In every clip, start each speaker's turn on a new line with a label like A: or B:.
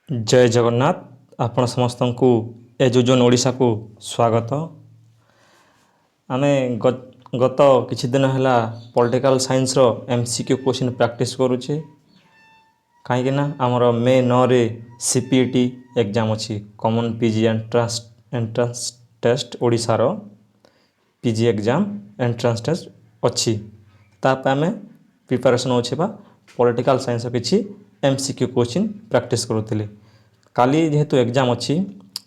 A: जय जगन्नाथ। आपण समस्त को एजुजन ओडिशा को स्वागत। आमे गत किछि दिन हला पॉलिटिकल साइंस रो एमसीक्यू क्वेश्चन प्रैक्टिस करूचे कहीं ना आमर मे 9 रे सीपीटी एग्जाम अच्छी common PG entrance test Odisha रो पीजी एग्जाम एंट्रांस टेस्ट अच्छी ताप आम प्रिपरेशन होचे बा पॉलिटिकल साइंस किछि एमसीक्यू क्वेश्चन प्रैक्टिस करूथिले। काली जेहेतु एग्जाम अच्छी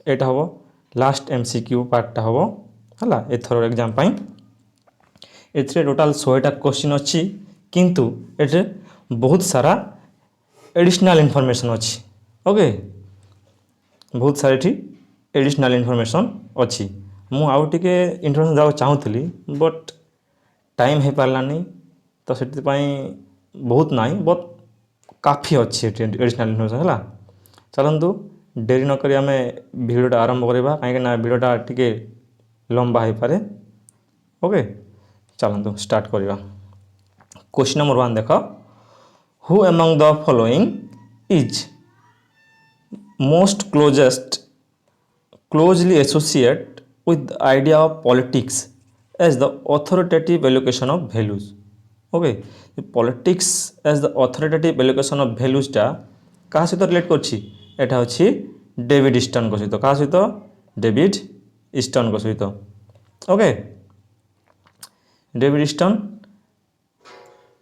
A: एटा हम लास्ट एमसीक्यू पार्टा हम है एथर एग्जाम ए टोटाल 100टा क्वेश्चन अच्छी किंतु एटे बहुत सारा एडिशनल इनफॉरमेशन अच्छी। ओके, बहुत सारी एठी एडिशनल इनफॉरमेशन अच्छी। मु आउ टिके इनफॉरमेशन देवा चाहूली बट टाइम हो पारानी तो से बहुत ना बट काफ़ी अच्छी एडिशनल इनफॉरमेशन है। चलतु डेरी नक आम भिडटा आरंभ करवा कहीं भिडटा टी लंबा हो पारे। ओके, चलतु स्टार्ट करवा। क्वेश्चन नंबर 1 देख, who among the following is most closely associate with the idea of politics as the authoritative allocation of values. Okay, politics as the authoritative allocation of values टा कहा सहित relate करछि? एटा अछि David Easton को सहित। कहा सहित? डेविड ईस्टन को सहित। ओके, डेविड ईस्टन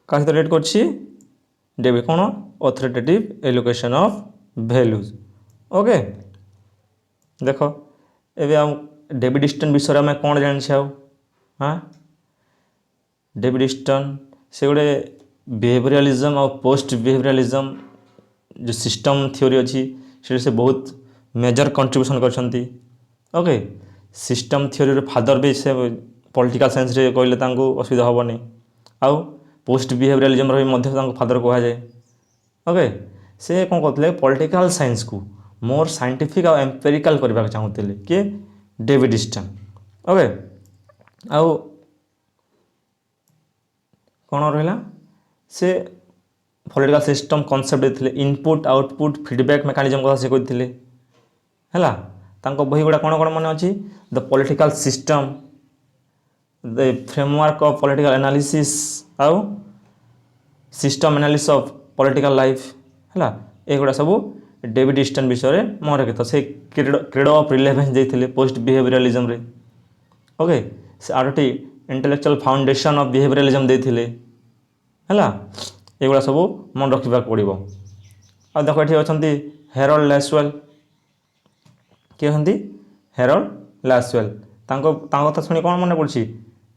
A: कहा सहित रिलेट करछि? David cone? Authoritative allocation of values. Okay, देखो एबे हम डेविड ईस्टन विषय में कौन जानी? हाँ, डेविड ईस्टन से गोटे बिहेवियरलिज्म और पोस्ट बिहेवियरलिज्म जो सिस्टम थ्योरी अच्छी से बहुत मेजर कंट्रीब्यूशन करछंती। ओके, सिस्टम थ्योरी फादर भी से पॉलिटिकल साइंस रे कहले तांको असुविधा हेबनी। आउ पोस्ट बिहेवियरलिज्म रो मध्य तांको फादर कहा जाए। ओके, से कौन कहते पॉलिटिकल साइंस को मोर साइंटिफिक और एम्पेरिकल करबा चाहूते कि डेविड ईस्टन। ओके, आउ कौन रहा से पॉलिटिकल सिस्टम कॉन्सेप्ट देते इनपुट आउटपुट फीडबैक मेकानिज्म कथा से कहते है। तांको बही गुड़ा कौन कौन मन अच्छी? The political system, the framework of political analysis आउ system analysis of political life है। एगुड़ा सब डेविड ईस्टन विषय में मन रखे। तो से क्रेडो ऑफ रिलेवेंस देते पोस्ट बिहेवियरलिज्म रे। ओके, से आरोटी इंटेलेक्चुअल फाउंडेशन ऑफ बिहेवियरलिज्म देते है। एगुड़ा सब मन रखा पड़ो। आ देखो ये अच्छा हेरोल्ड लैसवेल। किए होती? Harold Lasswell. कथा शुणी कौन मन पड़ी?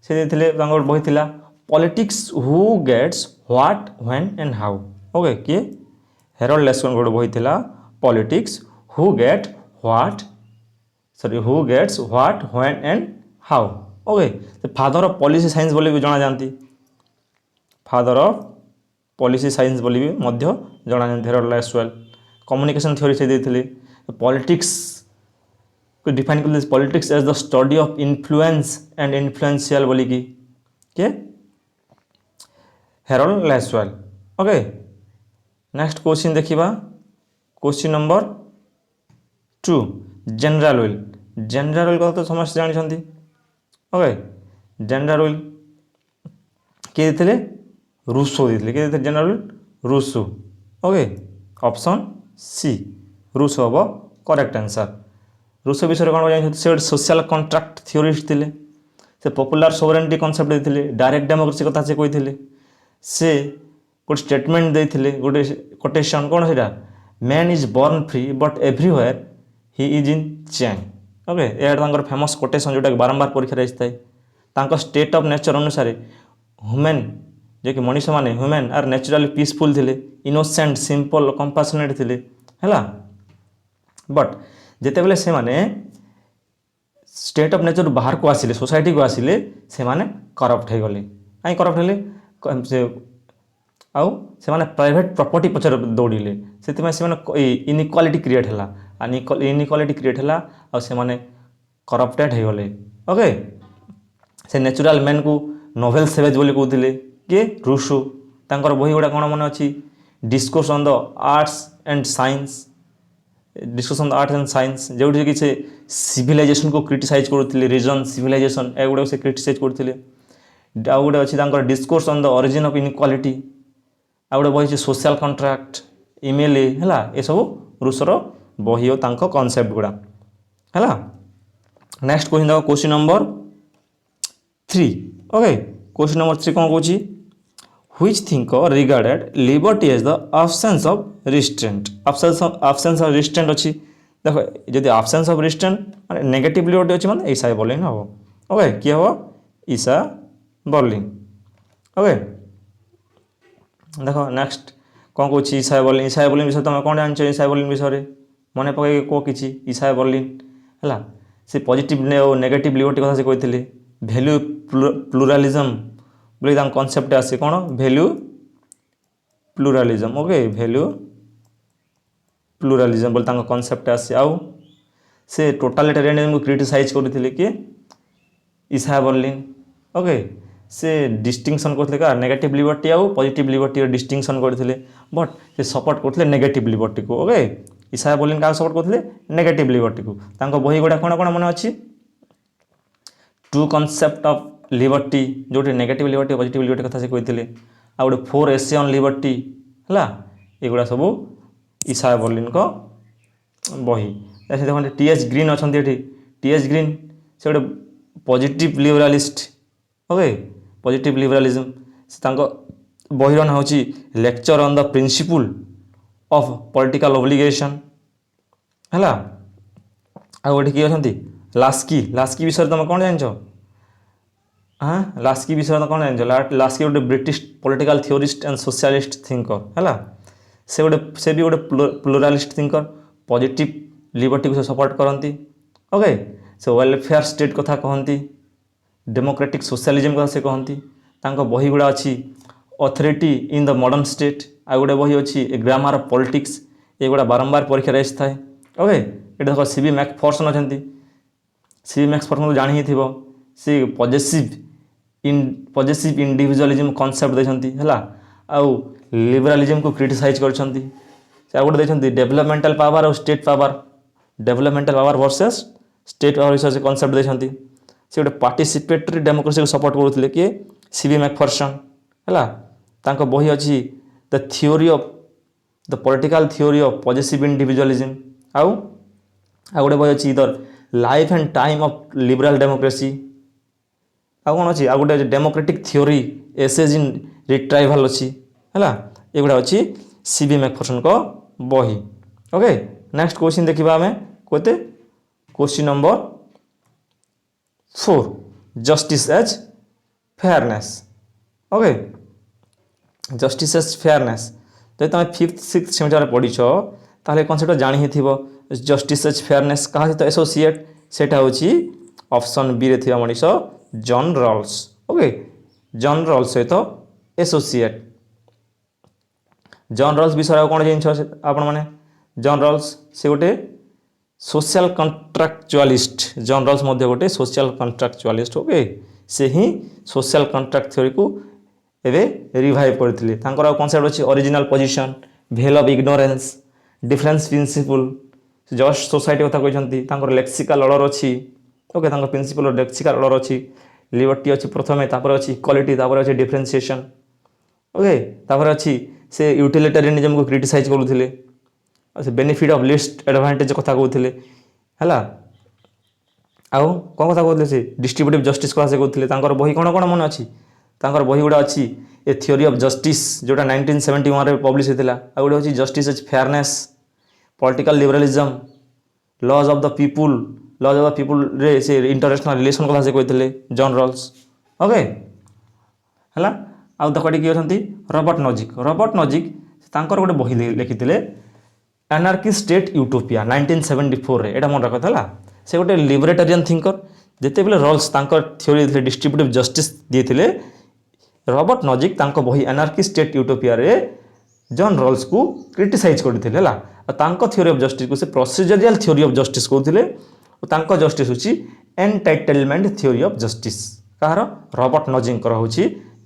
A: से बही थी politics who gets what when and how. Okay, किए? हेरोल्ड लैसवेल गोटे बही थी politics who gets what when and how. Okay, father of policy science बोली भी जाना जाती। फादर ऑफ पॉलिसी साइंस बोली भी मध्य जाना जाती हेरोल्ड लैसवेल। कम्युनिकेशन थ्योरी से देते। पॉलिटिक्स को डिफाइन कर politics as the study of influence and influential बोली की के Harold Lasswell. Okay, next question देखिबा। Question number 2, general will. General will को तो समस्त जानी। ओके, जनरल विल किए देते? रूसो देते। किए देते general will? Rousseau. Okay, option C Rousseau हम करेक्ट आंसर। रूसो विषय कौन जानी? से सोशल कॉन्ट्रैक्ट थ्योरिस्ट थे। से पॉपुलर सोवरेनिटी कॉन्सेप्ट देते। डायरेक्ट डेमोक्रेसी कथा से कहते। से गोटे स्टेटमेंट देते गोटे कोटेशन कौन से man is born free but everywhere he is in chain. Okay, यह फेमस कोटेशन जोटा बारंबार परीक्षा आए। स्टेट ऑफ नेचर अनुसार ह्यूमन जो कि मनीष माने ह्यूमन आर नेचुराली पीसफुल थे, इनोसेंट, सिंपल, कंपासनेट थे है। बट जिते बेले से माने स्टेट ऑफ नेचर बाहर को आसिले, सोसाइटी को आसिले, से माने करप्ट हो गले। कहीं करप्ट हेले? से आउ से माने प्राइवेट प्रॉपर्टी पछर दौड़िले। से इनइक्वालिटी क्रिएट है। इनइक्वालिटी क्रिएट है और से माने करप्टेड हो गले। ओके, से नेचुरल मैन को नोवेल सेवेज बोली कहते कि रूसो। तांकर बही गुड़ा कौन मन अच्छी? Discourse on the arts and science, discussion art and science जोटी कि से सिविलाइजेशन को क्रिटिसाइज करते रिजन सिविलाइजेशन एगुड़ा से क्रिटिसाइज करते आउ गोटे अच्छी discourse on the origin of inequality आउ गोटे बही सोशल कॉन्ट्रैक्ट इमेल है ये सब रूसर बही और कॉन्सेप्ट गुड़ा है। नेक्स्ट क्वेश्चन देखो question number 3 okay question number 3 कौन कौन Which thinker regarded liberty as the absence of restraint? Absence of restraint अच्छी देखो यदि absence of restraint माने नेगेटिव लिबर्टी अच्छी माने ईसा बर्लिन हम ओके किए हम ईसा बर्लिन ओके देखो नेक्स्ट कौन कौन ईसा बर्लिन विषय तुम कौन जान ईसा बर्लिन विषय मन पकई कह कि ईसा बर्लिन है से पॉजिटिव नेगेटिव लिबर्टी कथा से कहते वैल्यू प्लुरालिज्म बोले कॉन्सेप्ट आसे कौन वैल्यू प्लुरालिज्म ओके वैल्यू प्लुरालिज्म बोले कॉन्सेप्ट आसे आउ से टोटालिटेरियनिज्म को क्रिटिसाइज करते कि ईसा बर्लिन ओके से डिस्टिंक्शन करते क्या नेगेटिव लिबर्टी आउ पॉजिटिव लिबर्टी डिस्टिंक्शन करते बट से सपोर्ट करते नेगेटिव लिबर्टी को ओके ईसा बर्लिन क्या सपोर्ट करते नेगेटिव लिबर्टी को बही गुड़ा कौन कौन मन अच्छी टू कॉन्सेप्ट ऑफ लिबर्टी जोटी नेगेटिव लिबर्टी पॉजिटिव लिबर्टी कथा से कहते आ गोटे 4 एसे ऑन लिबर्टी है एगुड़ा सब ईसा बर्लिन को बही देखते टीएच ग्रीन अच्छा टीएच ग्रीन से गोटे पॉजिटिव लिबरालिस्ट ओके पॉजिटिव लिबरालिज्म से बहीर ना हूँ lecture on the principle of political obligation है आ गोटे किए अच्छा लास्की विषय तुम कौन जान हाँ लास्की विषय कौन जान लास्की गोटे British political theorist and socialist thinker है से भी गोटे प्लुरालिस्ट थिंकर पॉजिटिव लिबर्टी को सपोर्ट करती ओके से वेलफेयर स्टेट कथा कहती डेमोक्रेटिक सोशलिज्म कथा से कहती बही गुड़ा अच्छी authority in the modern state आ गोटे बही अच्छी ग्रामर ऑफ पॉलिटिक्स ये गुड़ा बारंबार परीक्षा आसी थाए ओके ये देख सीबी मैकफर्सन अच्छा सीबी मैकफर्सन जानी ही थी सी पॉजिटिव इंडिविजुअलिज्म कॉन्सेप्ट देती है आउ लिबरालिज्म को क्रिटिसाइज करछंती से गोटे देखते डेवलपमेंटल पावर और state power developmental power versus state power विषय से कॉन्सेप्ट देते से गोटे पार्टिसिपेटरी डेमोक्रेसी को सपोर्ट करते किए सीबी मैकफर्सन है बही अच्छी the theory of the political theory of positive individualism आउ गोटे बही अच्छी इधर life and time of liberal democracy आ कौन अच्छी आ गोटे democratic theory essays in retrieval अच्छी है एगुड़ा अच्छी सीबी मैकफर्सन को बही ओके नेक्स्ट क्वेश्चन देखा आम कहते question number 4 justice as fairness okay justice as fairness जब तुम 5th 6th सेमिस्टर पढ़ी ताहले कॉन्सेप्ट जानी ही थी जस्टिस एज फेयरनेस क्या सहित एसोसिएट सेटा होची ऑप्शन बी रे थिबा मनीष John Rawls okay John Rawls सहित एसोसिएट जॉन रॉल्स विषय कौन जिन आपण मैंने जॉन रॉल्स से गोटे सोशल कॉन्ट्रैक्चुअलिस्ट जॉन रॉल्स मध्य गोटे सोशल कॉन्ट्रैक्चुअलिस्ट ओके से ही सोशल कॉन्ट्रैक्ट थ्योरी को एवे रिवाइव करते कॉन्सेप्ट अच्छी ओरिजिनल पोजिशन भेल of ignorance difference principle just society कथा कहते लेक्सिकल ऑर्डर अच्छी ओके प्रिंसिपल लेक्सिकल ऑर्डर अच्छी लिबर्टी अच्छी प्रथम अच्छी इक्वालिटी अच्छी डिफरेंशिएशन ओके अच्छी से यूटिलिटेरियनिज्म को क्रिटिसाइज करुले बेनिफिट ऑफ लिस्ट एडवांटेज कथा कहते है आउ कौन कथा कहते से डिस्ट्रीब्यूटिव जस्टिस कथा से कहते बही कौन कौन मन अच्छी बही गुड़ा अच्छी ए थियोरी ऑफ जस्टिस जोटा 1971 रे पब्लिश होता आ गोटे अच्छी justice as fairness political liberalism laws of the people रे से इंटरनेशनल रिलेशन कथा से कहते जॉन रॉल्स ओके है आउ देखो किए अच्छा रॉबर्ट नॉजिक गोटे बही लिखिते एनार्की स्टेट यूटोपिया 1974 रे एटा मन रखा से गोटे लिबरेटेरियन थिंकर जिते बेले रॉल्स थियोरी डिस्ट्रीब्यूटिव जस्टिस दिए रॉबर्ट नॉजिक बही एनार्की स्टेट यूटोपिया रे जॉन रॉल्स को क्रिटिसाइज करते थियोरी ऑफ जस्टिस को से प्रोसीजरियल थियोरी ऑफ जस्टिस कहते जस्टिस होची एनटाइटलमेंट थियोरी ऑफ जस्टिस कहार रॉबर्ट नॉजिक होची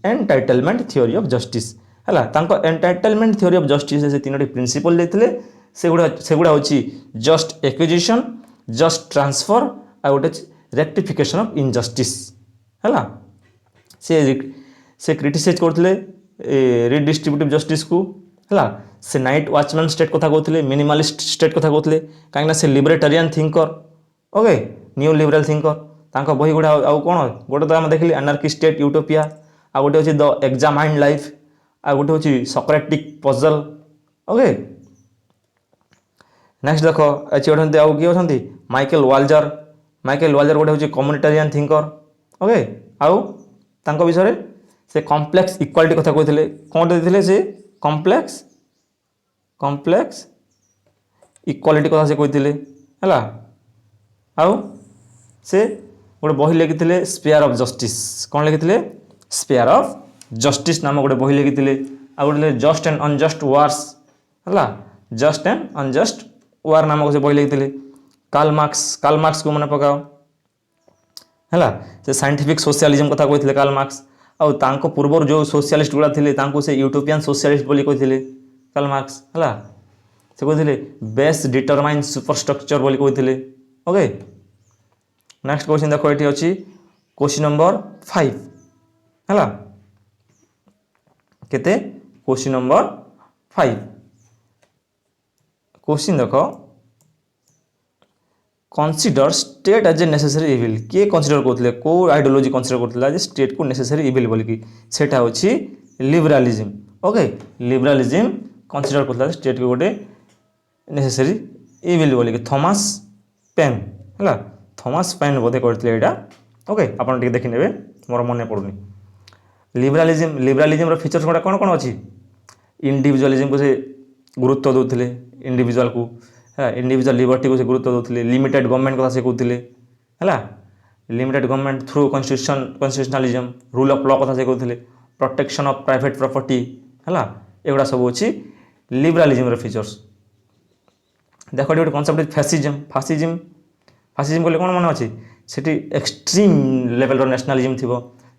A: एनटाइटलमेंट थियोरी ऑफ जस्टिस है एनटाइटलमेंट थियोरी ऑफ जस्टिस से 3टी प्रिंसिपल देते सेगुड़ा होची जस्ट एक्विजिशन, जस्ट ट्रांसफर आ गोटे रेक्टिफिकेशन ऑफ इनजस्टिस हैला। से क्रिटिसाइज करथिले रिडिस्ट्रीब्यूटिव जस्टिस को हैला। से नाइट वॉचमैन स्टेट कथा कहते, मिनिमालिस्ट स्टेट कथा कहते, कहीं से libertarian thinker, okay, new liberal thinker. तांको बही गुड़ा आउ कौन गोटे तो आम देखिली एनार्की स्टेट यूटोपिया, आ गोटे होची द एग्जामाइंड लाइफ, आ गोटे होची सॉक्रेटिक पजल, ओके। नेक्स्ट देख अच्छे आउ किए अच्छा माइकल वाल्जर। माइकल वाल्जर गोटे होची कम्युनिटेरियन थिंकर, ओके। आउ तांको विषय से कॉम्प्लेक्स इक्वालिटी कथा कहते, कौन देते से कॉम्प्लेक्स इक्वालिटी कथा से कहते है। आउ से गोटे बही लिखिते स्पेयर ऑफ जस्टिस, कौन लिखिते स्पेयर ऑफ जस्टिस नाम गोटे बही लिखिते। आ गोटे जस्ट एंड अनजस्ट वार्स है, जस्ट एंड अनजस्ट वार नामक से बही लिखिते। कार्ल मार्क्स को मन पकाओ है, से साइंटिफिक सोशलिज्म कथा कहते कार्ल मार्क्स। आउ तांको पूर्वर जो सोशलिस्ट गुड़ा थे तांको से यूटोपियन सोशलिस्ट बोली कहते कार्ल मार्क्स है। से कहते बेस डिटरमाइन सुपरस्ट्रक्चर बोली कहते, ओके। नेक्स्ट क्वेश्चन देखो ये अच्छी क्वेश्चन नंबर 5 है केते क्वेश्चन नंबर 5 क्वेश्चन देखो consider state as a necessary evil. किए कन्सिडर करते को आइडियोलॉजी कन्सिडर करते स्टेट को नेसेसरी इविल बोलिकी, सेटा होची लिबरालिज्म, ओके। लिबरालिज्म कन्सिडर करता स्टेट को गोटे नेसेसरी इविल बोलिकी थॉमस पेन है। थॉमस पेन बोधे करते यहाँ, ओके। आप देखी ने मोर मन पड़ुनी। लिबरालिज्म फीचर्स गुड़ा कौन कौन अच्छी, इंडिविजुअलिज्म को से गुरुत्व दौले, इंडिविजुअल को है, इंडिविजुअल लिबर्टी को से गुरुत्व दौले, लिमिटेड गवर्नमेंट कथा से कहते है, limited government through constitutionalism, rule of law कथा से कहते, प्रोटेक्शन ऑफ प्राइवेट प्रॉपर्टी है, एगुड़ा सब अच्छी लिबरालिज्म फीचर्स। देखो गोटे कनसेप्ट फैसिज्म। फासिज्म कहले कौन मन अच्छी, सेठी एक्सट्रीम लेवल नेशनलिज्म थी,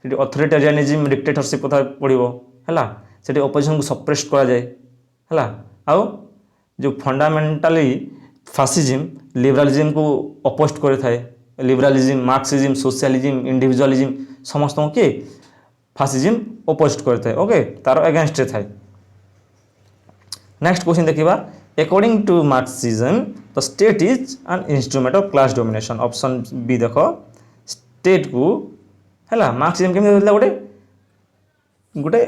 A: सेठी अथॉरिटेरियनिज्म डिक्टेटरशिप कथा पड़ो है, सेठी अपोजिशन को सप्रेस करा जाए है। आउ जो फंडामेंटाली फासिज्म लिबरालिज्म को अपोस्ट करे थाए, लिबरालिज्म, मार्क्सिज्म, सोशलिज्म, इंडिविजुअलिज्म समस्त के फासिज्म अपोस्ट करे थाए, ओके, तार अगेंस्ट थाए। नेक्स्ट क्वेश्चन देखिबा according to Marxism the state is an instrument of class domination. Option B देखो स्टेट को है मार्क्सिज्म केमि देखुला गोटे गोटे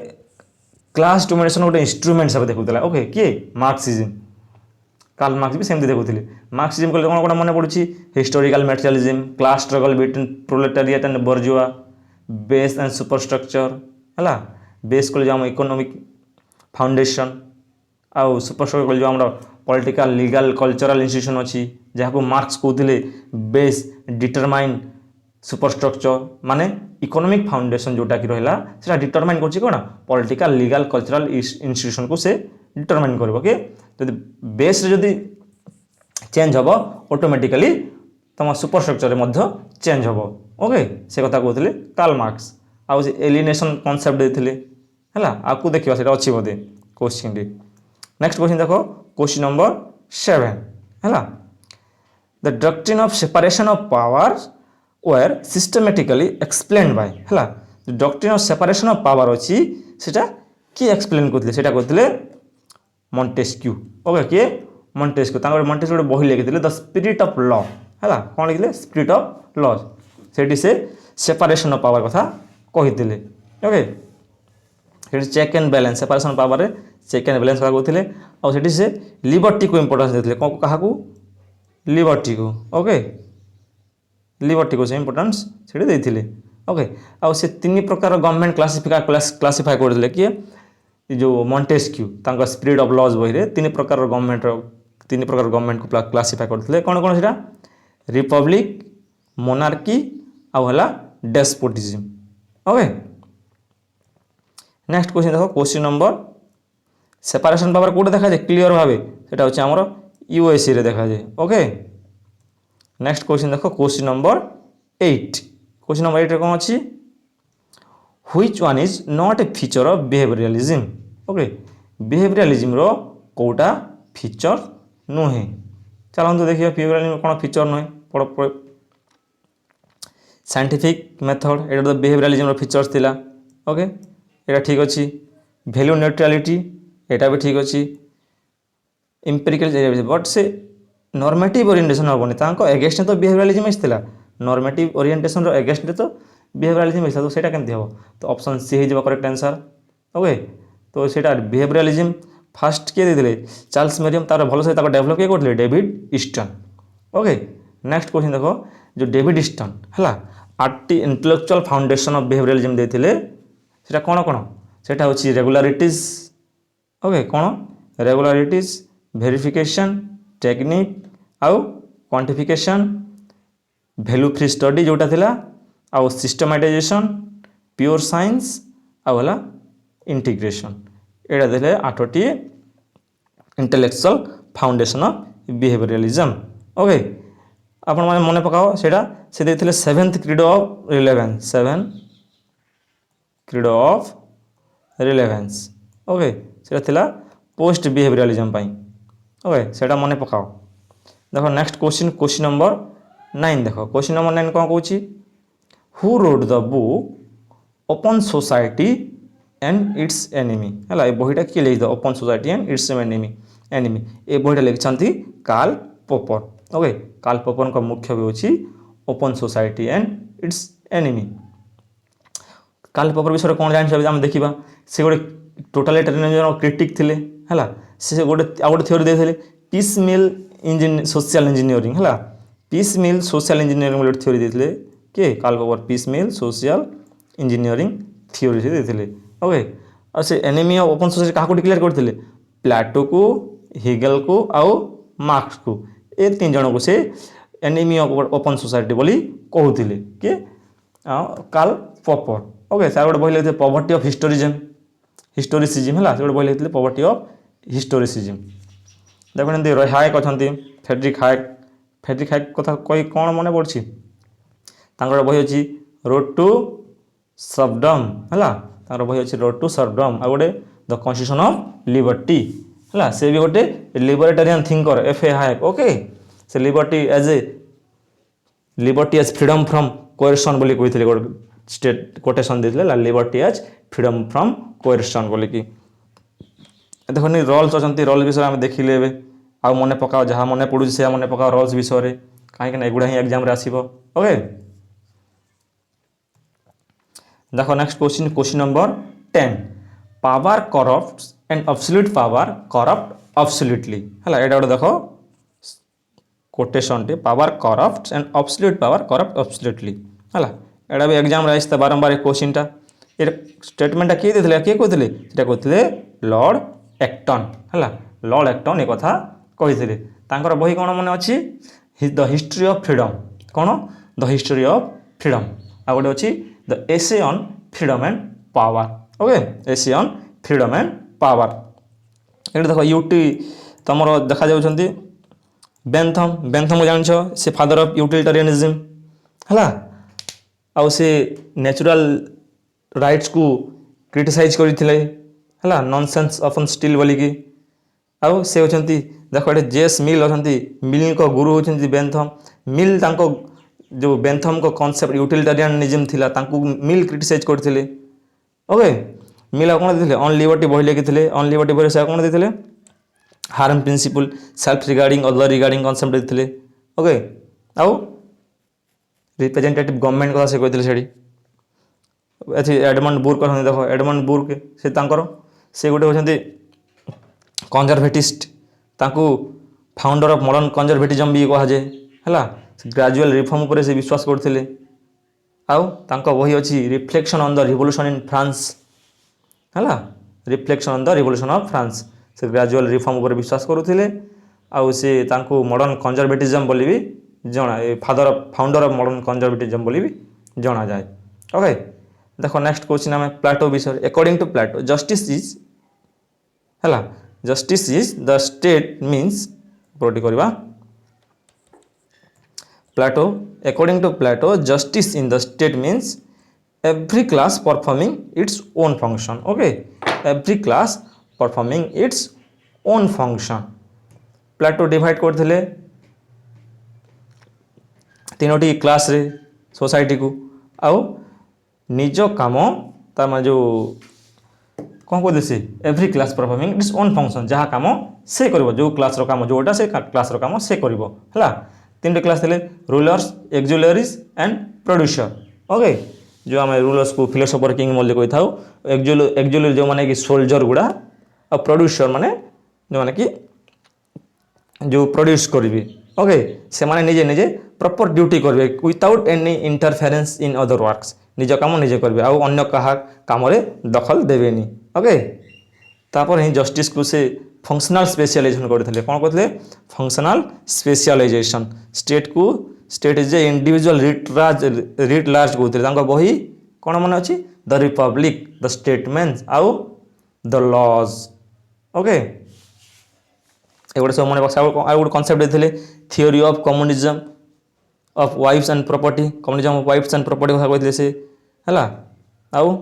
A: क्लास डोमिनेशन गोटे इंस्ट्रूमेंट सब देखुला, ओके। किए मार्क्सिज्म, कार्ल मार्क्स भी सेमती देखुले। मार्क्सिज्म कहले कौन कौन मन पड़ुछि, historical materialism, class struggle between proletariat and bourgeoisie, base and superstructure है, बेस कहले जो इकोनॉमिक फाउंडेशन, आउ सुपरस्ट्रक्चर कहले जो हम पॉलिटिकल लीगल कल्चरल इंस्टीट्यूशन अच्छी, जहाँ मार्क्स कहते बेस डिटरमाइन सुपरस्ट्रक्चर माने इकोनॉमिक फाउंडेशन जोटा कि रहा से डिटरमाइन कर कौन पॉलिटिकल लीगल कल्चरल इंस्टीट्यूशन को से डिटरमाइन कर जब बेस जदि चेंज हम ऑटोमेटिकली तुम सुपरस्ट्रक्चर चेंज हम, ओके। से कथा कहते कार्ल मार्क्स। आउ एलिनेशन कॉन्सेप्ट देते है, आपको देखा से अच्छी बोधे क्वेश्चन टी। नेक्स्ट क्वेश्चन देखो क्वेश्चन नंबर 7 है, the doctrine of separation of powers were systematically explain by है। जो doctrine of separation of power अच्छी सेटा किए एक्सप्लेन करते, सेटा करते मॉन्टेस्क्यू, ओके। किए मॉन्टेस्क्यू, मॉन्टेस्क्यू गोटे बही लिखिते द स्पिरिट ऑफ लॉ है, कौन लिखिले स्पिरिट ऑफ लॉ, से सेपरेशन ऑफ पावर कथा कहते, okay. Check and balance separation of power check and balance कथा कहते, और से लिबर्टी को इंपोर्टेंस देते, क्या लिबर्टी को, ओके, लिबर्टी को से इंपोर्टेंस से देते, ओके। आउ से 3 प्रकार गवर्नमेंट क्लासीफाई करते किए जो मॉन्टेस्क्यू तांका स्पिरिट ऑफ लॉज बही 3 प्रकार गवर्नमेंट को क्लासीफाई करते, कौन कौन से रिपब्लिक, मोनार्की आउ है डेस्पोटिज्म, ओके। नेक्स्ट क्वेश्चन देखो क्वेश्चन नंबर सेपरेशन पावर कौटे देखा जाए क्लीयर भाव से हूँ आमर यूएसए रे देखा जाए, ओके। नेक्स्ट क्वेश्चन देखो क्वेश्चन नंबर 8। क्वेश्चन नंबर 8 कौन अच्छी, which one is not a feature of behaviouralism, okay. Behaviouralism रो कोटा फीचर नुहे। चलते देखिए बिहेवियरालिज्म कौन फीचर नुहे। साइंटिफिक मेथड एटा तो बिहेवियरालिज्म फीचर्स थिला। ओके एटा ठीक अच्छी। वैल्यू न्यूट्रालिटी एटा भी ठीक अच्छी। एम्पिरिकल बट से नॉर्मेटिव ओरिएंटेशन हेनी तांको एगेंस्ट तो बिहेवियरालिज्म आसला। नॉर्मेटिव ओरिएंटेशन एगेंस्ट तो बिहेवियरालिज्म आसला। तो सेटा केमती हम तो ऑप्शन सी हो करेक्ट आंसर। ओके तो सेटा बिहेवियरालिज्म फास्ट किए देते चार्ल्स मेरियम तार भल से डेभलप किए करते David Easton. Okay next question देखो जो डेविड ईस्टन है आर्टी इंटेलेक्चुअल फाउंडेशन ऑफ बिहेवियरालिज्म देते सेटा कौन कौन सेटा होची रेगुलारिटीज। ओके कौन रेगुलारिटीज वेरिफिकेशन टेक्निक आउ क्वांटिफिकेशन वैल्यू फ्री स्टडी जोटा थिला आउ सिस्टमैटाइजेशन प्योर साइंस आउ हला इंटीग्रेशन एटा देले 8टी इंटेलेक्चुअल फाउंडेशन ऑफ बिहेवियरालिज्म। ओके आपण माने मने पकाओ सेटा से देथिले 7th credo of relevance 7 credo of relevance. Okay सेटा थिला पोस्ट बिहेवियरालिज्म पाई। ओके सेटा मने पकाओ। देखो नेक्स्ट क्वेश्चन नंबर 9 देखो क्वेश्चन नंबर 9 कौन कहूँ who wrote the book open society and its enemy है बहीटा किए लिखी open society and its enemy ए बहीटा लिखिं Karl Popper. Okay Karl Popper का मुख्य भी होची open society and its enemy. Karl Popper विषय कौन जान आम देखा से गोटे टोटालिटेरियनिज्म क्रिटिक थिले है से गोटे आउ गोटे थ्योरी देते पीस मिल सोशल इंजीनियरिंग है पीस मिल सोशल इंजीनियरिंग गोटे थ्योरी देते किए कार्ल पॉपर पीस मिल सोशल इंजीनियरिंग थ्योरी से देते। ओके और से एनिमी ऑफ ओपन सोसाइटी क्या डिक्लेयर करते प्लेटो को हेगेल को आउ मार्क्स को ए 3 जन को से एनिमी ऑफ ओपन सोसाइटी बोली कहते कि कार्ल पॉपर। ओके सर गोटे बही लिखते पॉवर्टी ऑफ हिस्टोरिसिज्म है गोटे बही लिखते पॉवर्टी ऑफ हिस्टोरिसिज्म। देखते हायक अच्छा फेड्रिक हायक कथा कही कौन मन पड़ी बही अच्छी रोड टू सर्वडम है बही अच्छी रोड टू सर्वडम आ गोटे द कन्स्टिट्यूशन ऑफ लिबर्टी है से भी गोटे libertarian thinker F A Hayek. Okay से लिबर्टी एज फ्रीडम फ्रॉम कोएर्सन बोली कहते गोटे स्टेट कोटेशन देते लिबर्टी एज फ्रीडम फ्रॉम कोएर्सन बोली कि देखो रोल्स अच्छा रोल विषय आम देखिले आ मन पकाओ जहाँ मन पड़ू से मन पकाओ रोल्स विषय कहीं एगुड़ा ही एग्जाम आसो। ओके देखो next question number 10 power corrupt and absolute power corrupt absolutely है एटा गोटे देखो कोटेशन टे power corrupt and absolute power corrupt absolutely है एटा भी एग्जाम आसता बारंबार क्वेश्चन ये स्टेटमेंटा किए देते किए कहते कहते लॉर्ड एक्टन है लॉर्ड एक्टन एक कथा कहते बही कौन मन अच्छी द हिस्ट्री ऑफ फ्रीडम कौन द हिस्ट्री ऑफ फ्रीडम आ गोटे अच्छी the essay on freedom and power. Okay essay on freedom and power ये देख यूटी तुम देखा जाऊँगी बेंथम को जान से फादर ऑफ यूटिलिटेरियनिज्म है आउ से नेचुरल राइट्स को क्रिटिसाइज करते है नॉनसेंस ऑफन स्टिल बोलिकी आउ से होती देख ये जेस मिल अच्छा मिल को गुरु होती बेंथम मिल तांको जो बेंथम को कॉन्सेप्ट यूटिलिटेरियनिज्म थिला तांको मिल क्रिटिसाइज करते। ओके मिल कौन देते ऑन लिबर्टी बही लिखी ऑन लिबर्टी बही से कौन देते harm principal self regarding other regarding concept देते। ओके आउ रिप्रेजेंटेटिव गवर्नमेंट कथा से कहते से एडमंड बुर्क अच्छा देख एडमंड बुर्क से गोटे होती कंजरभेटिस्ट ताकू फाउंडर ऑफ मॉडर्न कंजरभेटिज्म भी कहुए है ग्रेजुअल रिफॉर्म उपर से विश्वास करते आउ बही अच्छी reflection on the revolution in France है reflection on the revolution of France से ग्रेजुअल रिफॉर्म उपर विश्वास करुले आउ से मॉडर्न कंजरभेटिज्म बोली भी जना फाउंडर ऑफ मॉडर्न कंजरभेटिज्म बोली भी जना जाए। ओके देखो नेक्स्ट क्वेश्चन आम प्लेटो विषय according to Plato justice is है justice is the state means प्रोटी करवा Plato according to Plato justice in the state means every class performing its own function. Okay every class performing its own function Plato divide करते तीनोटी class रे society को आउ निज काम तार माने जो कौन कहते से every class performing its own function जहाँ काम से कर जो क्लास काम जोटा से क्लास काम से कर है तीन क्लास थे rulers auxiliaries and producer okay जो आम रूलर्स को फिलोसोफर किंग कही था एक्जुलरी जो मैंने कि सोल्जर गुड़ा और प्रोड्यूसर माने जो मैंने कि जो प्रोड्यूस करेंगे ओके से माने निजे निजे प्रॉपर ड्यूटी करेंगे without any interference in other works निज काम निजे करेंगे आउ अन्य कहा काम दखल देवेनी ओके तापर ही जस्टिस को से फंक्शनल स्पेशलाइजेशन करते कौन कहते functional specialisation state is a individual writ large कहते बही कौन मन अच्छी द रिपब्लिक द स्टेटमेंट्स आउ द लॉज ओके एगुड़ा सब मन आउ गोटे कनसेप्ट देते theory of communism of wives and property communism of wives and property कथा कहते से है आउ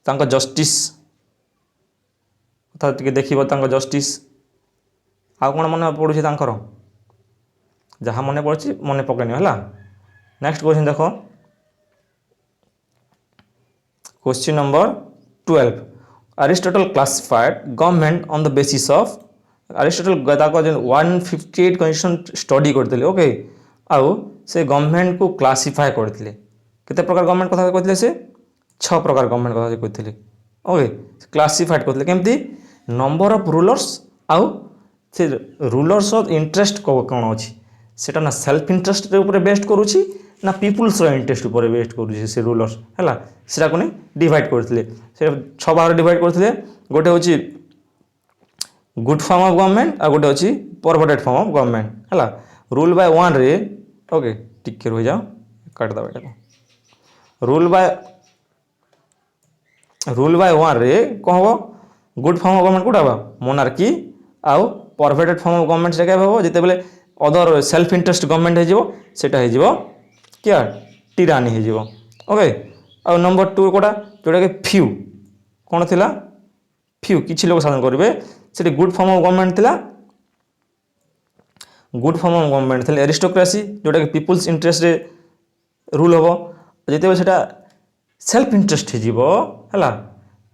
A: तांको जस्टिस कथा टिके देखिबो तांको जस्टिस आउ कौन मन पड़ुछि तांकर जहाँ मन पड़ी मन पकड़नी है नेक्स्ट क्वेश्चन देख question number 12 Aristotle classified government on the basis of Aristotle ताको 158 कन्स्टिट्यूशन स्टडी करते ओके आउ से गवर्नमेंट को क्लासिफाई करते केते प्रकार गवर्नमेंट कथा कहते से 6 प्रकार गवर्नमेंट कथा कहते ओके क्लासिफाइड करते केमती नंबर ऑफ रूलर्स आउ से रूलर्स ऑफ इंटरेस्ट कौन अच्छी सेटा ना सेल्फ इंटरेस्ट ऊपर बेस्ट करुच्ची ना पीपुल्स इंटरेस्ट ऊपर बेस्ट करुच्ची से रूलर्स है सेटा को डिवाइड करते 6 भाग डिवाइड करते गोटे हूँ गुड फॉर्म ऑफ गवर्नमेंट आ गोटे अच्छी परवर्टेड फॉर्म ऑफ गवर्नमेंट है रूल बाय वन रे ओके टिके रही जाओ काट दबा एटा रूल बाय वन रे कौन हम गुड फॉर्म ऑफ गवर्नमेंट कौटा मोनार्की आउ परवर्टेड फॉर्म ऑफ गवर्नमेंट से क्या हम जिते बेले अदर सेल्फ इंटरेस्ट गवर्नमेंट हो क्या टीरानी हो ओके आउ नंबर 2 कोटा जोटा कि फ्यू कौन थिला फ्यू किछि लोग शासन करेंगे से गुड फॉर्म ऑफ गवर्नमेंट थिला गुड फॉर्म ऑफ गवर्नमेंट थे एरिस्टोक्रेसी जोटा कि पीपुल्स इंटरेस्ट रे रूल हम जिते सेटा सेल्फ इंटरेस्ट है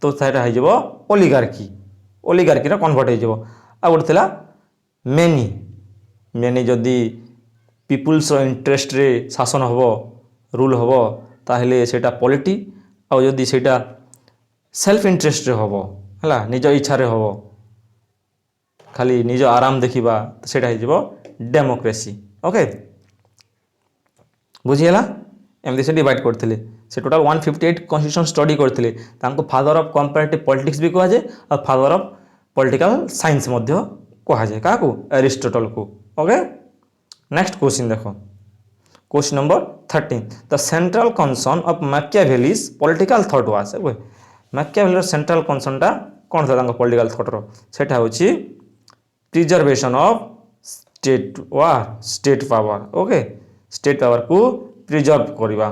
A: तो सेटा हो ओलिगार्की कन्वर्ट हो गोटे थिला मेनी जदि पीपुल्स इंटरेस्ट रे शासन हम रूल हम ताहले सेटा पॉलिटी आउ जदि सेटा सेल्फ इंटरेस्ट रे हम है निज इच्छा रे हम खाली निज आराम देखा तो सेटा हो डेमोक्रेसी ओके बुझीगला एमती से डिवाइड करते से टोटाल 158 कन्स्टिट्यूशन स्टडी करते फादर ऑफ कंपैरेटिव पॉलिटिक्स भी कहुए और फादर ऑफ पॉलिटिकल साइंस कहुए क्या एरिस्टोटल को ओके नेक्स्ट क्वेश्चन देखो question number 13 the central concern of Machiavelli's political thought was मैकियावेलीर सेंट्रल कंसर्नटा कौन था पॉलिटिकल थॉटर सेटा होची preservation of state power okay state power को प्रिजर्व करवा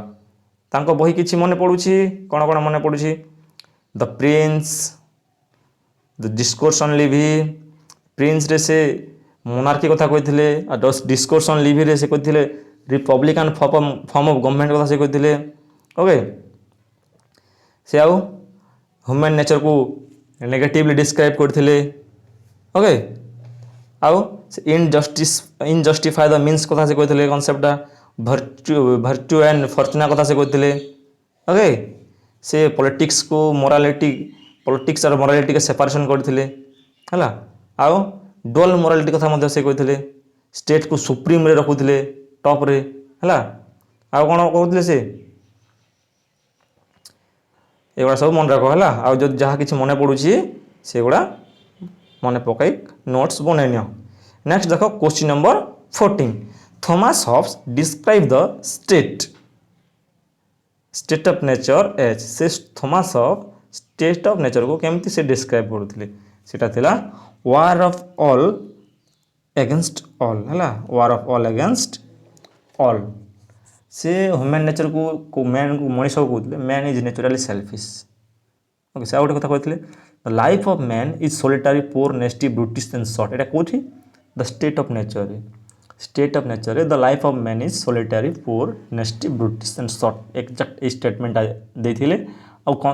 A: तांको बही किछि मने पड़ुछि कौन कौन मने पड़ुछि the prince the discourse on Levi Prince रे से मोनार्की कथा कहथिले आ डिस्कोर्स ऑन लिवी रे से कहथिले रिपब्लिकन फॉर्म ऑफ गवर्नमेंट कथा से कहथिले ओके से आउ ह्यूमन नेचर को नेगेटिवली डिस्क्राइब करथिले ओके आउ इनजस्टिफाई द मीन्स कथा से कहथिले कांसेप्टटा भर्च्यू एंड फॉर्चुना कथा से कहथिले ओके से पॉलिटिक्स को पॉलिटिक्स और मोरालिटी के सेपरेशन करथिले हला आउ डुअल मोरालिटी कथा मध्ये से कहथिले स्टेट को सुप्रीम रे रखुथिले टॉप रे हला आउ कोन कहथिले से एगुड़ा सब मन रख है आउ जो जहाँ किसी मन पड़ुची से गुड़ा मन पकई नोट्स बनई नि नेक्स्ट देख question number 14 Thomas Hobbes describe the state of nature as से Thomas Hobbes state of nature को केमती से डिस्क्राइब करुले सेटा थिला war of all against all है war of all against all से ह्यूमन नेचर को मैन को मनीष को कहते man is naturally selfish okay से गोटे कथा कहते the life of man is solitary poor nasty brutish and short एटा कौटी the state of nature the life of man is solitary poor nasty brutish and short exact ए स्टेटमेंटा देथिले आ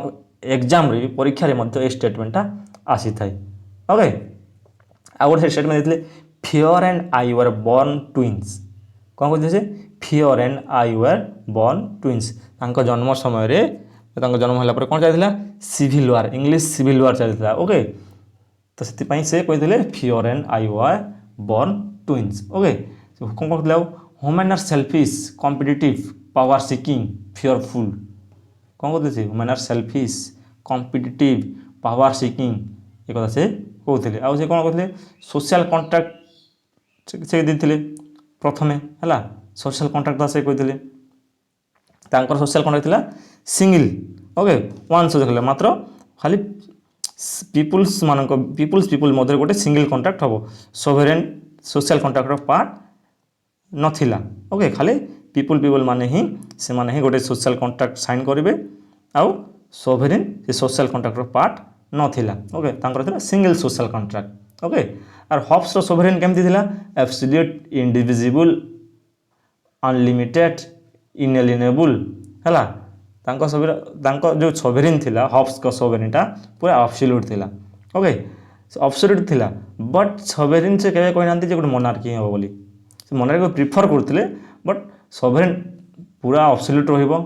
A: exam रे परीक्षा रे मध्य ए स्टेटमेंटा आसी थाए ओके आ गोटे स्टेटमेंट देथिले fear and I were born twins कौन कहते से fear and I were born twins तांको जन्म समय रे तांको जन्म होला पर कोन जायथिला civil war English civil war चलथिला ओके तो से से कहते fear and I were born twins okay कौन कहते human are selfish competitive power seeking fearful कौन कहते human are selfish competitive power seeking ये कथा से कहते आउ से कौन कहते सोशल कॉन्ट्रैक्ट से देते प्रथम है सोशल कॉन्ट्रैक्ट से कहते सोशल कॉन्ट्रैक्ट था सिंगल ओके वन सोशल मात्र खाली पीपुल्स मध्य गोटे सिंगल कॉन्ट्रैक्ट हम सोवरेन सोशल कॉन्ट्रैक्टर पार्ट नथिला ओके खाली पीपुल माने ही गोटे सोशल कॉन्ट्रैक्ट साइन करेंगे आउ सोवरेन से सोशल कॉन्ट्रैक्टर पार्ट नथिला ओके तांकर सिंगल सोशल कॉन्ट्रैक्ट ओके आर हॉब्स सोवरेन केमती थिला एब्सोल्यूट इंडिविजिबल अनलिमिटेड इनएलिनेबल है जो सोवरेन थिला हॉब्स का सोवरेनटा पूरा एब्सोल्यूट थिला ओके एब्सोल्यूट थिला बट सोवरेन से केबे कहना जे गोटे मोनार्की हो बोली से मोनार्की को प्रिफर करथिले बट सोवरेन पूरा एब्सोल्यूट रहइबो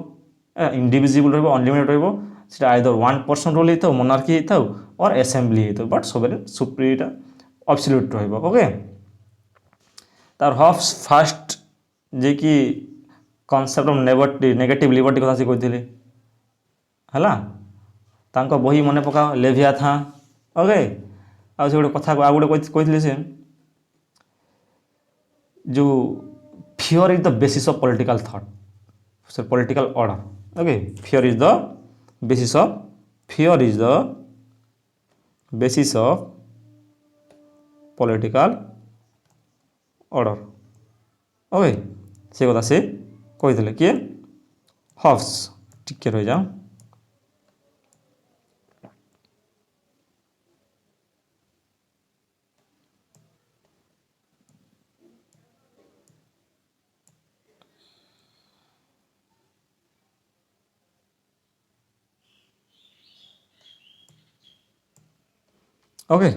A: इंडिविजिबल रहइबो अनलिमिटेड रहइबो सेटा आइदर वन पर्सन रूल होता मोनार्की होता और असेंबली होता बट सोवरेन सुप्रीटा एब्सोल्यूट रहइबो ओके तार हॉब्स फर्स्ट जे कि कॉन्सेप्ट ऑफ नेगेटिव लिबर्टी कथा से कहते है तांको बही मन पका लेभिया था ओके आ गोटे कथा आ गोटे कहते से जो fear is the basis of political thought से political order okay fear is the basis of political order okay से कथा से कहते किए हॉब्स टिके रही जाओ ओके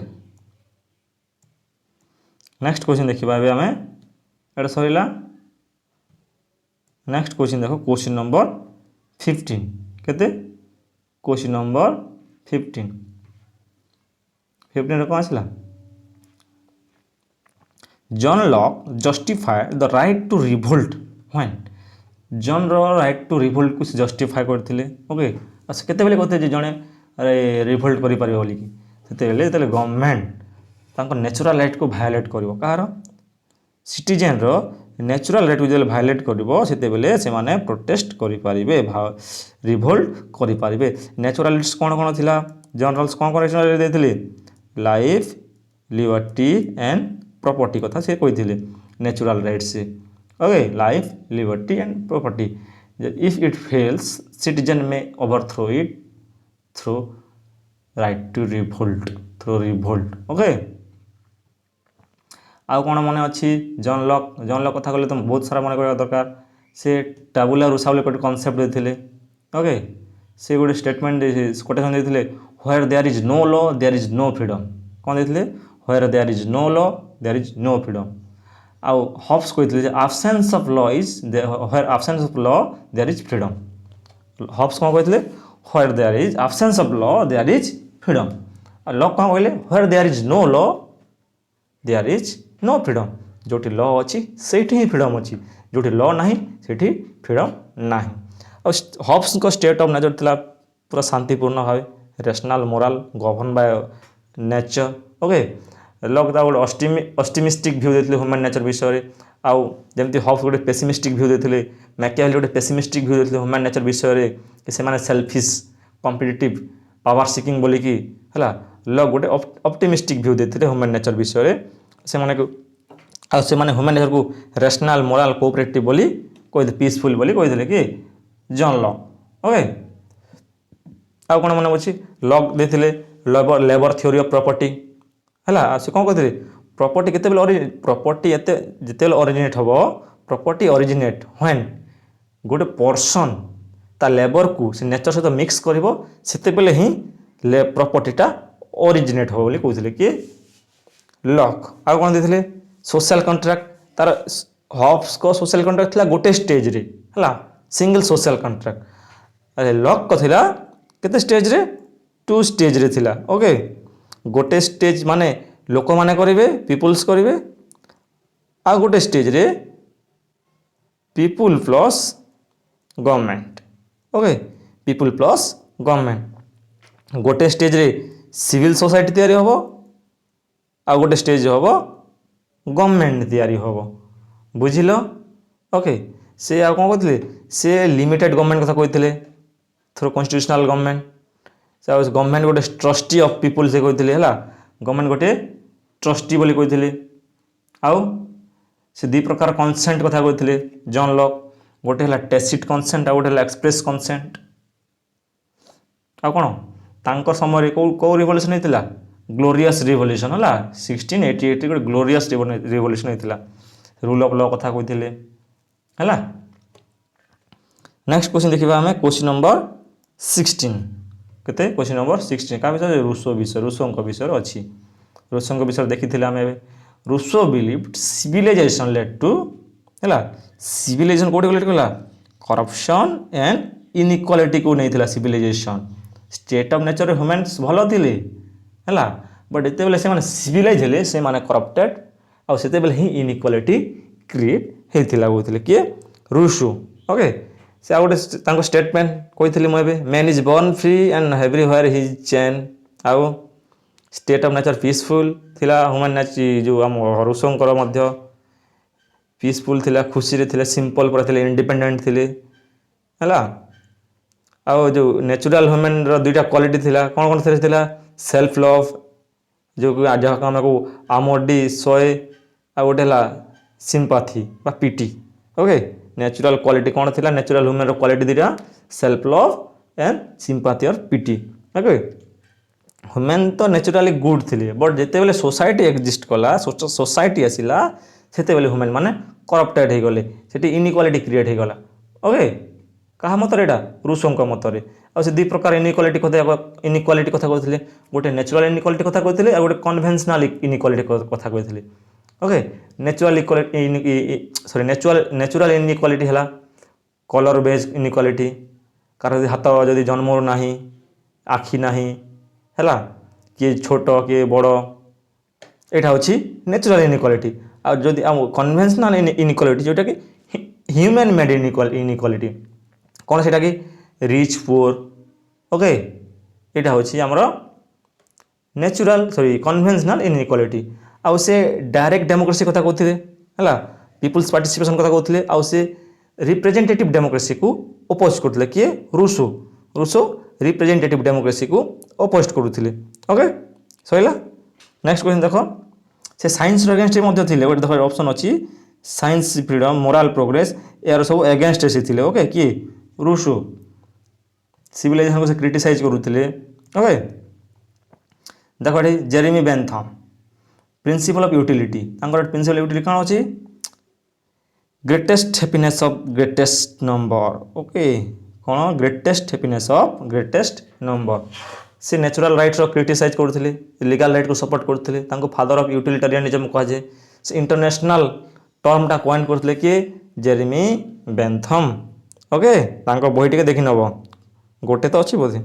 A: नेक्स्ट क्वेश्चन देखा आम एटा सरला नेक्स्ट क्वेश्चन देखो क्वेश्चन नंबर 15 केते क्वेश्चन नंबर 15 कौन आसला John Locke justified the right to revolt when John रो राइट टू रिवोल्ट को जस्टिफाई करथिले ओके अच्छा केते बेले कहते जने रिवोल्ट करि पारिबो बोली कि सेते बेले गवर्नमेंट तांको नेचुरल राइट को भायोलेट करिवो कहार सिटीजन रो नेचुरल राइट को जो भायोलेट करिवो सेते बेले से माने प्रोटेस्ट करि पारिबे रिवोल्ट करि पारिबे नेचुरल राइट्स कोन कोन थिला जनरल्स कोन कोन नेचुरल देथिले लाइफ लिबर्टी एंड प्रॉपर्टी कथा से कहिथिले नेचुरल राइट्स से okay life liberty and property if it fails citizen में overthrow it through right to revolt okay आउ कौन मन अच्छी जॉन लॉक कथा कहले तो बहुत सारा मन कर दरकार से टाबुला रुसा गोटे कनसेप्ट देते ओके से गोटे स्टेटमेंट कोटेशन देते where there is no law there is no freedom कौन देते where there is no law there is no freedom आउ हॉब्स कहते absence of law is where absence of law there is freedom Hobbes कौन कहते where there is absence of law there is freedom Locke कौन कहले where there is no law there is no freedom जोटी law अच्छी से ही freedom अच्छी जोटी law ना से फ्रीडम ना और हॉब्स को स्टेट ऑफ नेचर था पूरा शांतिपूर्ण भाव rational morale govern by nature okay lock गोटे ऑप्टिमिस्टिक व्यू देते ह्यूमन नेचर विषय आउ जमी हॉब्स गोटे पेसिमिस्टिक व्यू देते मैकियावेली गोटे पेसिमिस्टिक व्यू देते ह्यूमन नेचर विषय कि से सेल्फिश कॉम्पिटिटिव पावर सिकिंग बोलिकी है लॉक गोटे ऑप्टिमिस्टिक व्यू देते ह्यूमन नेचर विषय से ह्यूमन नेचर को रेशनल मोराल कोऑपरेटिव बोली कहते पीसफुल बोली कहते कि जॉन लॉक ओके आउ कौन मन अच्छी लॉक देते लेबर थ्योरी ऑफ प्रॉपर्टी है से कौन कहते प्रॉपर्टी केतेबेले प्रॉपर्टी एते जेतेबेले ओरिजिनेट हबो प्रॉपर्टी ओरिजिनेट व्हेन गोटे पर्सन ता लेबर को से नेचर सहित मिक्स करिवो सेतेबेले ही प्रॉपर्टीटा ओरिजिनेट हो बोली कहउथिले कि लॉक आ कोन देथिले सोशल कॉन्ट्रैक्ट तार हॉब्स को सोशल कॉन्ट्रैक्ट थिला गोटे स्टेज रे हला सिंगल सोशल कॉन्ट्रैक्ट अरे लॉक को थिला केते स्टेज रे 2 स्टेज रे थिला ओके गोटे स्टेज माने लोक माने करिवे पीपल्स करिवे आ गोटे स्टेज रे people plus government okay people plus government गोटे स्टेज रे सिविल सोसाइटी तैयारी होबो आ गोटे स्टेज होबो गवर्नमेंट तैयारी होबो बुझिलो ओके से आ कोन कहथिले से लिमिटेड गवर्नमेंट कथा कहथिले थ्रू कॉन्स्टिट्यूशनल गवर्नमेंट से गवर्नमेंट गोटे ट्रस्टी ऑफ पीपल से कहथिले हला गवर्नमेंट गोटे ट्रस्टी बोली कहथिले आउ से दी प्रकार कंसेंट कथा कहथिले जॉन लॉक गोटे हला टैसिट कंसेंट आ गोटे हला एक्सप्रेस कंसेंट आ कोन तांकर समय को रिवोल्यूशन हेतिला ग्लोरियस रिवोल्यूशन हला 1688 गोटे ग्लोरियस रिवोल्यूशन हेतिला रूल ऑफ लॉ कथा कहथिले हला नेक्स्ट क्वेश्चन देखिबा हमें क्वेश्चन नंबर 16 केते क्वेश्चन नंबर 16 का विषय रूसो को विषय अछि रूसो को विषय देखिथिले हमें Rousseau believed civilization led to हला सिविलाइजेशन कोडी लेड कला करप्शन एंड इनइक्वालिटी को नैथिला civilization state of nature humans भलो थिले हला बट एते बेले से माने सिविलाइज हेले से माने करप्टेड आ सेते बेले ही इनइक्वालिटी क्रिएट हेथिला बोथिले के रूसो ओके से आउट तांको स्टेटमेंट कहिथिले म एबे man is born free and everywhere he is chain आउ स्टेट ऑफ नेचर पीसफुल थिला ह्यूमन नेचर जो हम रूसोंकर मध्य पीसफुल थिला खुशी रे थिला सिंपल पर थिले इंडिपेंडेंट थिले हला आ जो नेचुरल ह्यूमन रो दुईटा क्वालिटी थिला कोन कोन थिला सेल्फ लव जो आज हमको आमोडी सोए आ गोटेला सिंपैथी बा पीटी ओके नेचुरल क्वालिटी कौन थिला नेचुरल ह्यूमन रो क्वालिटी दिटा सेल्फ लव एंड सिंपैथी और पीटी ओके ह्यूमन तो नेचुरली गुड थिले बट जेते बेले सोसाइटी एग्जिस्ट कला सोसाइटी आसिला सेते बेले ह्यूमन माने करप्टेड हे गले सेटी इनइक्वालिटी क्रिएट हे गला ओके कहा मतरे एटा रूसों मतरे आ से दी प्रकार इनइक्वालिटी कथा कहथिले गोटे नेचुरल इनइक्वालिटी कथा कहथिले आ गोटे कन्वेंशनल इनइक्वालिटी कथा कहथिले okay natural equality sorry natural inequality हला कलर बेस्ड इनइक्वालिटी कार हाथ जदि जन्म नाही आखि नाही हला किए छोट किए बड़ एटा होची नेचुरल इनइक्वालिटी आ जदि कन्वेंशनल इनइक्वालिटी जोटा कि ह्यूमन मेड इनइक्वालिटी कौन सेटा कि रिच पुअर ओके एटा होची हमरो नेचुरल सॉरी कन्वेंशनल इनइक्वालिटी आउ से डायरेक्ट डेमोक्रेसी कथा कहथिले हला पीपल्स पार्टिसिपेशन कथा कहथिले आउ से रिप्रेजेंटेटिव डेमोक्रेसी को अपोज करथिले कि रूसो रिप्रेजेंटेटिव डेमोक्रेसी को अपोज करूथिले ओके सइला नेक्स्ट क्वेश्चन देखो से साइंस रो अगेंस्ट मध्ये थिले गोटे देखो ऑप्शन अछि साइंस फ्रीडम मोरल प्रोग्रेस यार सब अगेंस्ट से थिले ओके कि रूसो सिविलाइजेशन को से क्रिटिसाइज करूथिले ओके देखो Jeremy Bentham principle of utility principle utility कौन अच्छी greatest happiness of greatest number okay कौन greatest happiness of greatest number से नेचुरल राइट्स रो क्रिटिसाइज करथिले लीगल राइट को सपोर्ट करथिले तांको फादर ऑफ यूटिलिटेरियनिज्म कहा जाए से इंटरनेशनल टर्मटा कॉइन करथिले कि जेरेमी बेंथम ओके तांको बही टिके देखि नबो गोटे तो अछि बोधे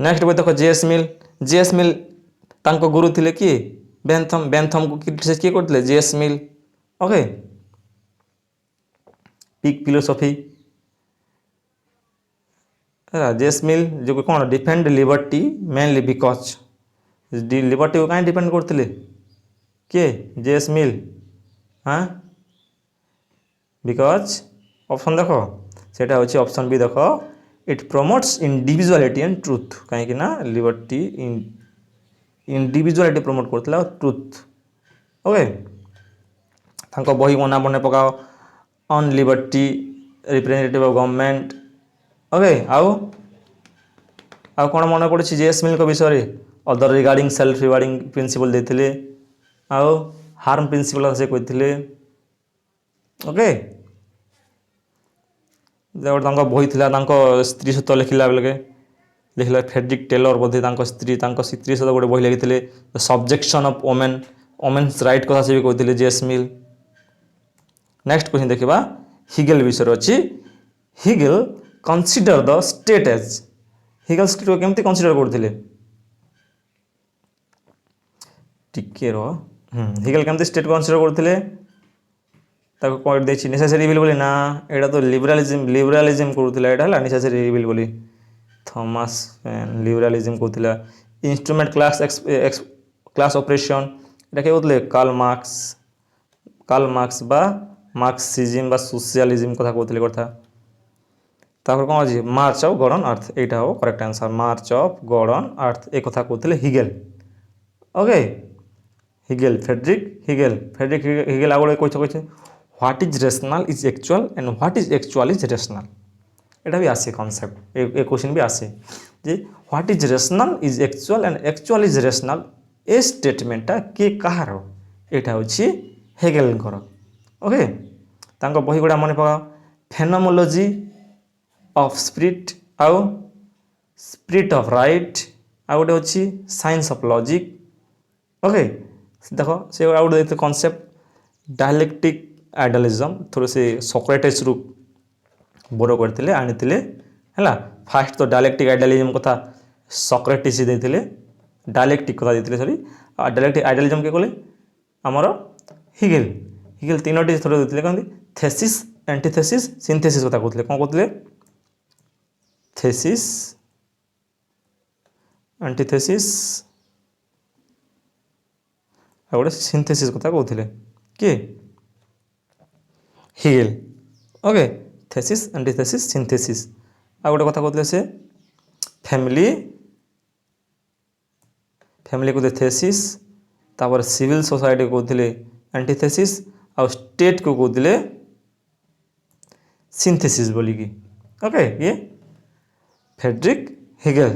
A: नेक्स्ट बही देखो जेएस मिल तांको गुरु थिले कि बेंथम को क्रिटिसाइज किए करथिले जेएस मिल ओके पिक फिलोसॉफी जेएस मिल जो कौन defend liberty mainly because liberty को कहीं डिपेंड करथिले किए जेएस मिल हाँ बिकॉज ऑप्शन देखो सेटा होची ऑप्शन बी देखो it promotes individuality and truth कहीं ना लिबर्टी इंडिविजुअलिटी प्रमोट करथिला ट्रुथ ओके तांको बही मना बने पकाओ on liberty representative of government okay आउ कौन मन पड़े जेएस मिल को विषय other regarding self regarding principle देथिले आउ हार्म प्रिंसिपल से कहते ओके गोटे बही थी स्त्री सहित लिखला बेलके लिखला फ्रेडरिक टेलर बोधे स्त्री सहित गोटे बही लिखी the subjection of women women's right कथा से भी कहते जेएस मिल। नेक्स्ट क्वेश्चन देखा हिगेल विषय अच्छी Hegel consider the state as Hegel state को केमती कन्सिडर करते टिके हिगेल केमती स्टेट को कन्सिडर करते कौन देखिए नेसेसरी इविल बोली ना यहाँ तो लिबरालिज्म करूला है नेसेसरी इविल बोली थॉमस पेन लिबरालिज्म कहूला इंस्ट्रूमेंट क्लास ऑपरेशन यहाँ किए कहते कार्ल मार्क्स बा मार्क्सिज्म बा सोशलिज्म कथा कहते कथा तापर कौन अच्छी march of God on earth यहाँ हम correct answer march of God on earth एक कथा कहते Hegel okay Hegel Friedrich Hegel आगे कहते what is rational is actual and what is actual is rational यहाँ भी आसे कनसेप्ट ए क्वेश्चन भी आसे जे what is rational is actual and actual is rational ए स्टेटमेंटा के कहार यहाँ हूँ हेगेलଙ୍କର ओके तांको बही गुड़ा मन पका फेनोमोलोजी ऑफ स्पिरिट आउ स्पिरिट ऑफ राइट आउ गोटे अच्छी साइंस ऑफ लॉजिक ओके देख से गोटे देखते कॉन्सेप्ट डायलेक्टिक आइडियलिज्म थोड़े से सोक्रेटिस रु बोरो करते आनी है फास्ट तो डायलेक्टिक आइडियलिज्म कथा सोक्रेटिस देते डायलेक्टिक कथा देते सॉरी डायलेक्टिक आइडियलिज्म के कहले आमर हिगेल तीनोटी थोड़े देते कहते थेसिस एंटीथेसिस सिंथेसिस कथा कहते कौन कहते थेसिस एंटीथेसिस आ गोटे सिंथेसिस कथा कहते किए Hegel okay thesis antithesis synthesis आ गोटे कथा कहते से फैमिली कहते थेसिस तापर सिविल सोसाइटी कहते एंटीथेसिस आ स्टेट को कहते सिंथेसिस बोलिकी ओके ये फ्रेडरिक हिगेल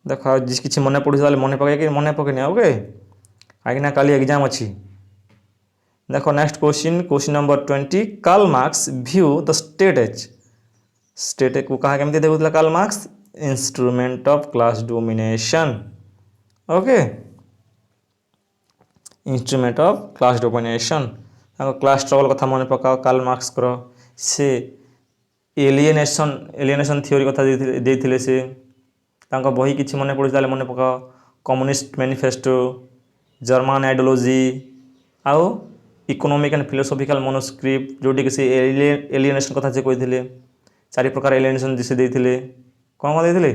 A: देख जिस किसी मन पड़े मन पकड़े ओके कहीं काली एग्जाम अच्छी देखो next question number 20 Karl Marx view the state as state को कहा केमती देखुला Karl Marx instrument of class domination okay instrument of class domination class struggle कथा मन पकाओ कार्ल मार्क्स करो से एलिएनेशन थ्योरी कथा देते से तांको बही किसी मन पड़े मन पकाओ कम्युनिस्ट मैनिफेस्टो जर्मन आइडियोलॉजी आउ इकोनॉमिक एंड फिलोसॉफिकल मोनोस्क्रिप्ट जोटी कि एलिएनेशन कथा से कहते 4 प्रकार एलिएनेशन से देते कौन कौन देते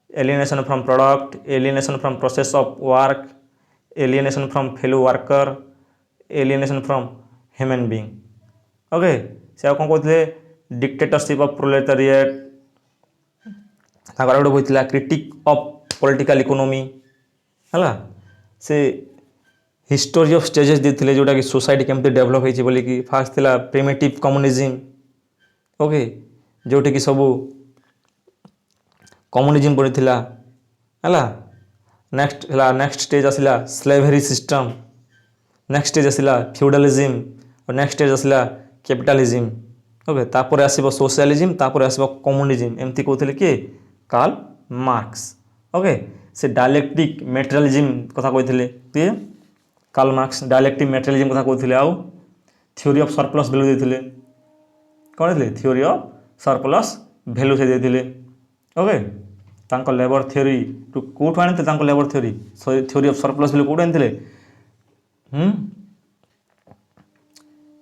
A: alienation from product alienation from process of work alienation from fellow worker alienation from human being okay से कौन कहते डिक्टेटरशिप ऑफ प्रोलेटारिएट गोटे बही थी क्रिटिक ऑफ पॉलिटिकल इकोनॉमी है से हिस्टोरी ऑफ स्टेजेस देते जोटा कि सोसाइटी केमती डेवलप होती बोलिकी फास्ट थिला प्रिमिटिव कम्युनिज्म ओके जोटी कि सबू कम्युनिज्म पड़ता है नेक्स्ट स्टेज आसला स्लेवरी सिस्टम नेक्स्ट स्टेज आसला फ्यूडलिज्म और नेक्स्ट स्टेज आसला कैपिटलिज्म ओके तापर आसो सोशलिज्म तापर आसो कम्युनिज्म एमती कहते किए कार्ल मार्क्स ओके से डायलेक्टिक मेटेरियलिज्म कथा कहते किए कार्ल मार्क्स डायलेक्टिक मेटेरियलिज्म कथा कहते आउ थ्योरी ऑफ सरप्लस वैल्यू देते कौन थे थ्योरी ऑफ सरप्लस वैल्यू से देते ओके तांको लेबर थ्योरी टू कौटू आनी तांको labour theory of surplus value कौटू आनी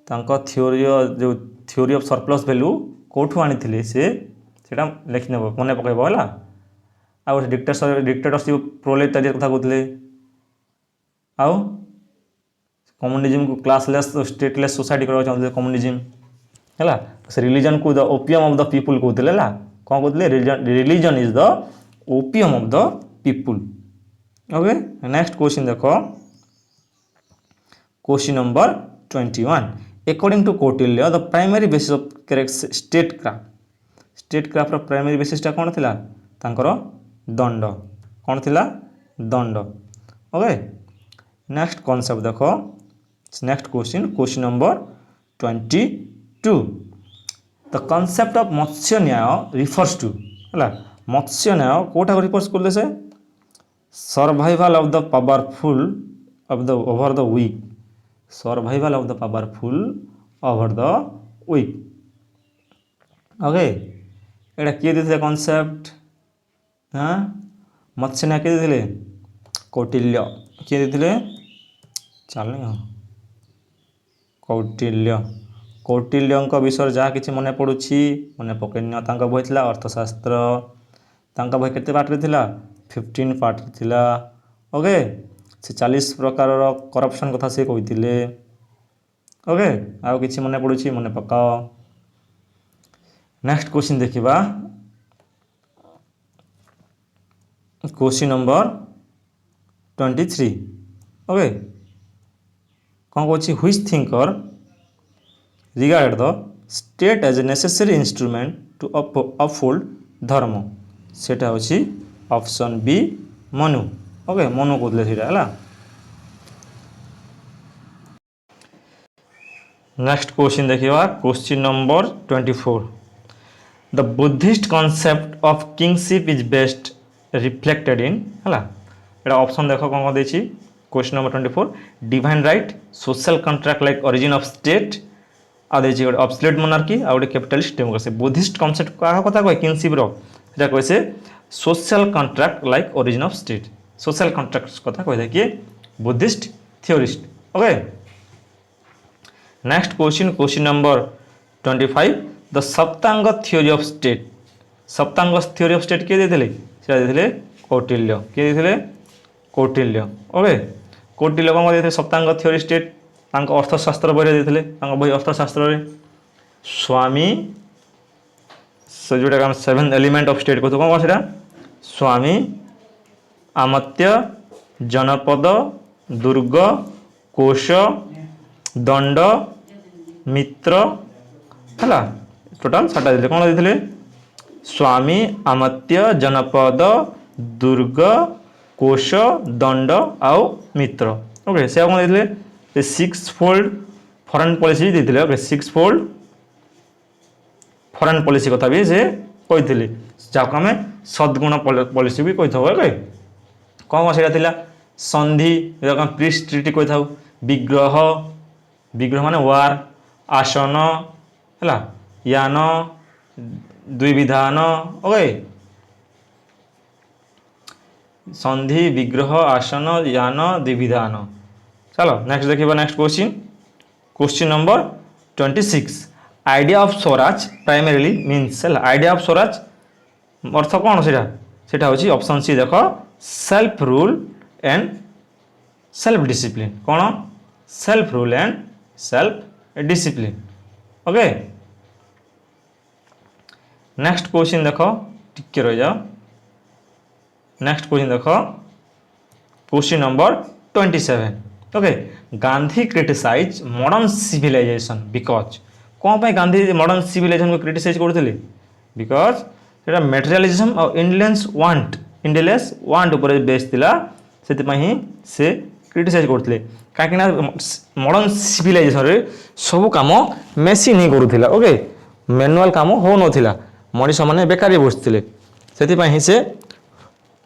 A: तांको थ्योरी ऑफ सरप्लस वैल्यू कौटू आनी से लिखी नेब मन पकड़ है आउ डिक्टेटरशिप प्रोलेटारिएट कथा कहते आउ कम्युनिज्म को क्लासलेस स्टेटलेस सोसाइटी करवा चाहते कम्युनिज्म है से रिलीजन को the opium of the people कहते है कौन कहते religion is the opium of the people okay next question देखो question number 21 according to Kautilya the primary basis of correct statecraft primary बेसिसटा कौन थिला तांकर दंड कौन थिला दंड ओके नेक्स्ट कॉन्सेप्ट देखो, next question number 22। The concept of matsya nyaya refers to है मत्स्य न्याय कोटा को रिफर्स कर से survival of the powerful of the over the weak, survival of the powerful over the weak. Okay एटा किए देते कॉन्सेप्ट, हाँ मत्स्य न्याय किए देते कौटिल्य, किए देते चल कौटिल्य, कौटिल्य विषय जहाँ कि मन पड़ुछि मन पकईन बही था अर्थशास्त्र, बही केते पार्ट रे थिला 15 पार्ट रे थिला। ओके से 40 प्रकार करप्शन कथा से कही। ओके आउ किछि मन पड़ुछि मन पकाओ। नेक्स्ट क्वेश्चन देखिबा, क्वेश्चन नंबर 23। ओके कौन कहछि which thinker regard the state as a necessary instrument to uphold dharma, सेटा होछि option B Manu. Okay Manu कहले सेटा हला। नेक्स्ट क्वेश्चन देखिबा, question number 24। The Buddhist concept of kingship is best reflected in हला, एटा ऑप्शन देखो कौन देछि question number 24 divine right, social contract like origin of state, आ देछि गोटे ऑब्सोल्यूट मोनार्की आ गोटे कैपिटलिस्ट डेमोक्रेसी। बुद्धिस्ट कॉन्सेप्ट का कथा कहे किंगशिप रो सेटा कहे से social contract like origin of state, social contract कथा कहे कि Buddhist theorist. Okay next question number 25। The saptanga theory of state, saptanga theory of state किए देथिले सेटा देथिले कौटिल्य, किए देथिले कौटिल्य। ओके कौटिल्य कौन देथिले सप्तांग थ्योरी स्टेट तांको अर्थशास्त्र बही देथिले, तांको बही अर्थशास्त्र रे स्वामी से जोटा हम 7 एलिमेंट ऑफ स्टेट को तो कौन सेटा स्वामी अमात्य जनपद दुर्ग कोश दंड मित्र है टोटाल 7टा देते कौन देते स्वामी अमात्य जनपद दुर्ग कोश दंड आउ मित्र। ओके से कौन देते 6 फोल्ड फॉरेन पॉलिसी देते। ओके 6 फोल्ड फॉरेन पॉलिसी कथा भी से कही जहाँ आम सद्गुण पॉलिसी भी कही था। ओके कौन से संधि पीस ट्रिटी कही था, विग्रह विग्रह माने वार, आसन है यान द्विविधान। ओके संधि विग्रह आसन यान द्विविधान। चलो नेक्स्ट देखिए next question number 26। Idea of swaraj primarily means है आइडिया ऑफ स्वराज अर्थ कौन सेटा होची ऑप्शन सी देखो self rule and self discipline. कौन self rule and self discipline. Okay next question देखो टिके रह जाओ। नेक्स्ट क्वेश्चन देखो question number 27। Okay Gandhi criticise modern civilization because कौन पे गांधी मॉडर्न सिविलाइजेशन को क्रिटिसाइज करते बिकॉज सेटा मटेरियलिज्म और इंडिलेस वांट ऊपर बेस थिला से क्रिटिसाइज करते कहीं मॉडर्न सिविलाइजेशन रे सब काम मेसीन ही करूला। ओके मैनुअल काम हो नथिला मनीष मैंने बेकारी बसते से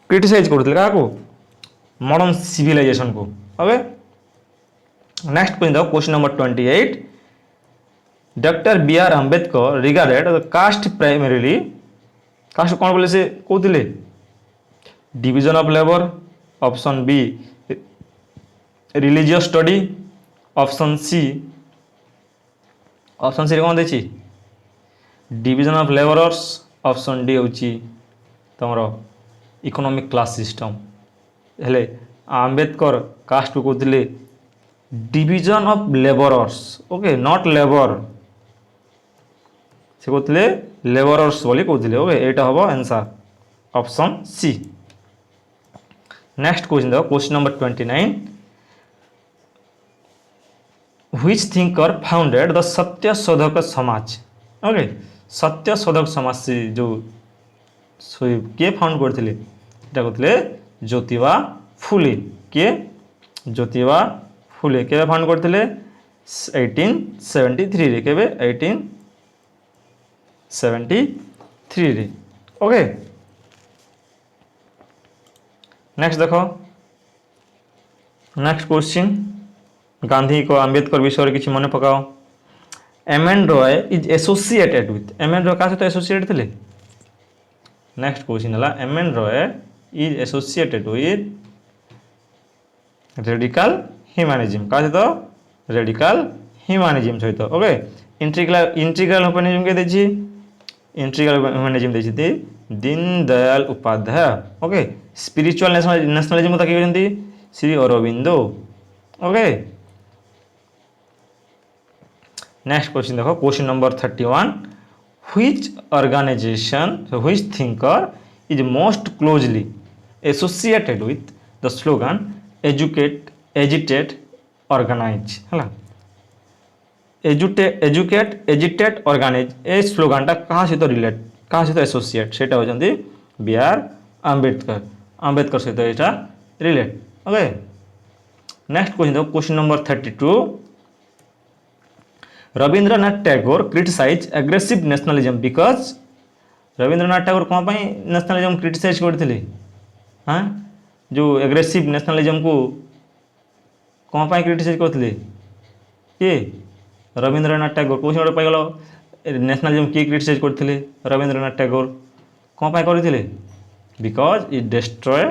A: क्रिटिसाइज करते क्या मॉडर्न सिविलाइजेशन को। Okay next question number 28। Doctor B R Ambedkar regarded caste primarily caste कौन बोले से कहते division of labour, option B religious study, option C कौन देखी division of labourers, option D होची तुमर इकोनॉमिक क्लास सिस्टम। हेले आम्बेडकर कास्ट को कहते division of labourers. Okay not labour से कहते लेबरर्स बोली कहते। ओके एटा हम answer option C. Next question देखो question number 29। Which thinker founded the Satya Shodhak समाज। ओके सत्य शोधक समाज से जो किए फाउंड करते कहते ज्योतिबा फुले किए ज्योतिबा फुले केबे फाउंड करथिले 1873 रे केबे 1873 रे ओके नेक्स्ट देखो नेक्स्ट क्वेश्चन गांधी को अंबेडकर विषय किसी मन पकाओ M N Roy is associated with M N Roy का सहित एसोसिएटेड थे नेक्स्ट क्वेश्चन है M N Roy is associated with radical humanism का सहित रेडिकल ह्यूमैनिज्म सहित ओके इंटीग्रल ह्यूमैनिज्म के देखिए इंटीग्रल ह्यूमैनिज्म देखिए Deendayal Upadhyay okay spiritual nationalism कथा कहते Shri Aurobindo okay next question देखो question number 31 which organisation which thinker is most closely associated with the slogan educate agitate organise है एजुकेट एजिटेट ऑर्गेनाइज ए स्लोगानटा क्या सहित रिलेट क्या सहित एसोसिएट सेटा होचंती बी आर आंबेडकर सहित एटा रिलेट ओके नेक्स्ट क्वेश्चन देखो question number 32 Rabindranath Tagore criticise aggressive nationalism because Rabindranath Tagore कौन पाई नेशनलिज्म क्रिटिसाइज करथिले हां जो एग्रेसिव नेशनलिज्म को कौन पाई क्रिटिसाइज करथिले के रविंद्रनाथ टैगोर क्वेश्चन पाई गलो नेशनलिज्म की क्रिटिसाइज करथिले रविंद्रनाथ टैगोर कौन पाई करथिले because it destroy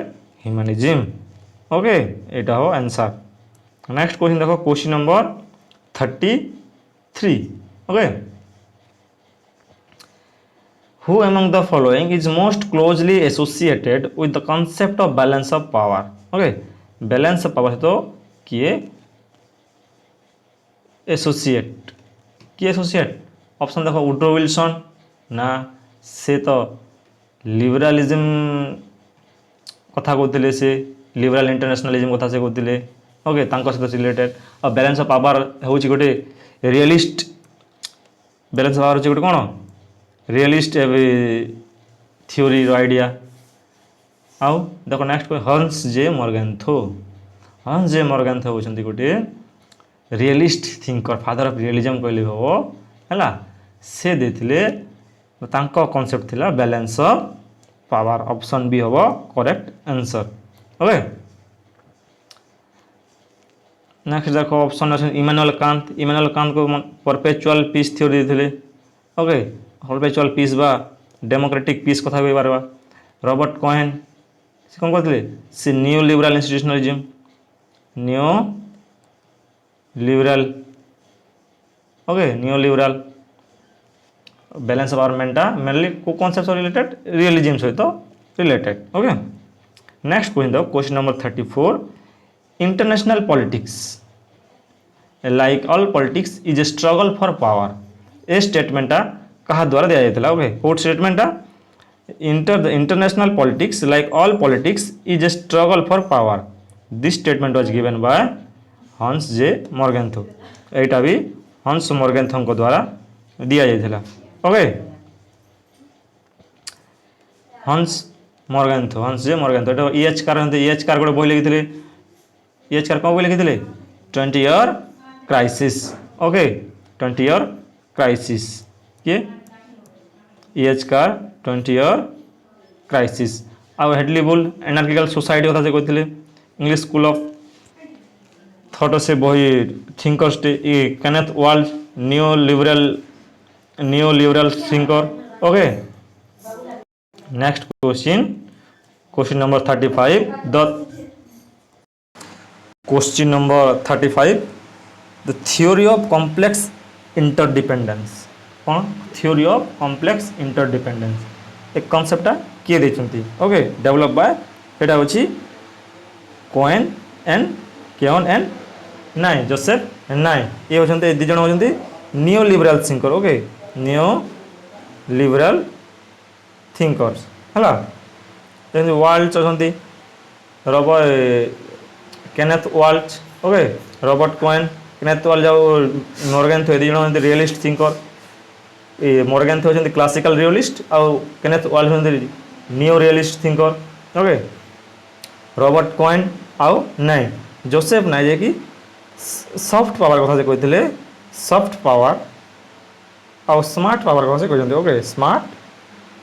A: humanism okay एटा हो आंसर नेक्स्ट क्वेश्चन देखो question number 33 okay who among the following is most closely associated with the concept of balance of power okay balance of power तो किए associate option देखो Woodrow Wilson ना से तो लिबरालिज्म कथा कहते से लिबराल इंटरनेशनलिज्म कथा से कहते ओके सहित रिलेटेड और बैलेंस ऑफ पावर हूँ गोटे रियलिस्ट बैलेंस पावर होचे गोटे कौन रियलिस्ट थ्योरी आइडिया आउ देखो नेक्स्ट हंस जे मॉर्गेंथो होचंती गोटे realist thinker father of realism कहले हो हैला से देथिले तांको कांसेप्ट थिला balance of power option B होबो करेक्ट आंसर ओके नेक्स्ट देखो ऑप्शन इमानुएल कांत को परपेचुअल पीस थ्योरी देथिले ओके परपेचुअल पीस बा डेमोक्रेटिक पीस कथा कहि पारबा रॉबर्ट कोहेन से कोन करथिले से new liberal institutionalism new liberal balance of power मेंटा मेनली को कांसेप्ट रिलेटेड रियलिज्म सहित रिलेटेड ओके नेक्स्ट क्वेश्चन दो question number 34 international politics like all politics is a struggle for power a स्टेटमेंटा कहा द्वारा दिया जाता ओके कोर्ट स्टेटमेंटा international politics like all politics is a struggle for power this statement was given by Hans J मॉर्गेंथो एटा भी हंस मॉर्गेंथो को द्वारा दिया जाता ओके हंस जे मॉर्गेंथो एटा ईएच कार गोटे बही लिखिथिले ईएच कार कौन बही लिखिथिले 20 year crisis okay 20 year crisis ये ईएच कार 20 ईयर क्राइसिस आउ हेडली बुल एनार्किकल सोसाइटी कथा से कहते इंग्लिश स्कूल ऑफ थॉट से बही thinkers Kenneth Waltz new liberal thinker okay next question number 35 the question number 35 the theory of complex interdependence कौन theory of complex interdependence एक कॉन्सेप्टा किए देछंती ओके डेवलप बाय एटा होची कोहेन एंड नाइ Joseph नाइ ये होचंती दि जण होचंती neo liberal thinker okay neo liberal thinkers हला जेंति वाल्ज होचंती Kenneth Waltz okay Robert Keohane Kenneth Waltz Morgenthau दि जण होचंती रियलिस्ट थिंकर मॉर्गेंथो होचंती क्लासिकल रियलिस्ट आउ केनेथ वाल्ज होचंती neo realist thinker okay Robert Keohane आउ नाइ जोसेफ ना जे कि सॉफ्ट पावर कथा से कहते सॉफ्ट पावर और स्मार्ट पावर कथा से कहते ओके स्मार्ट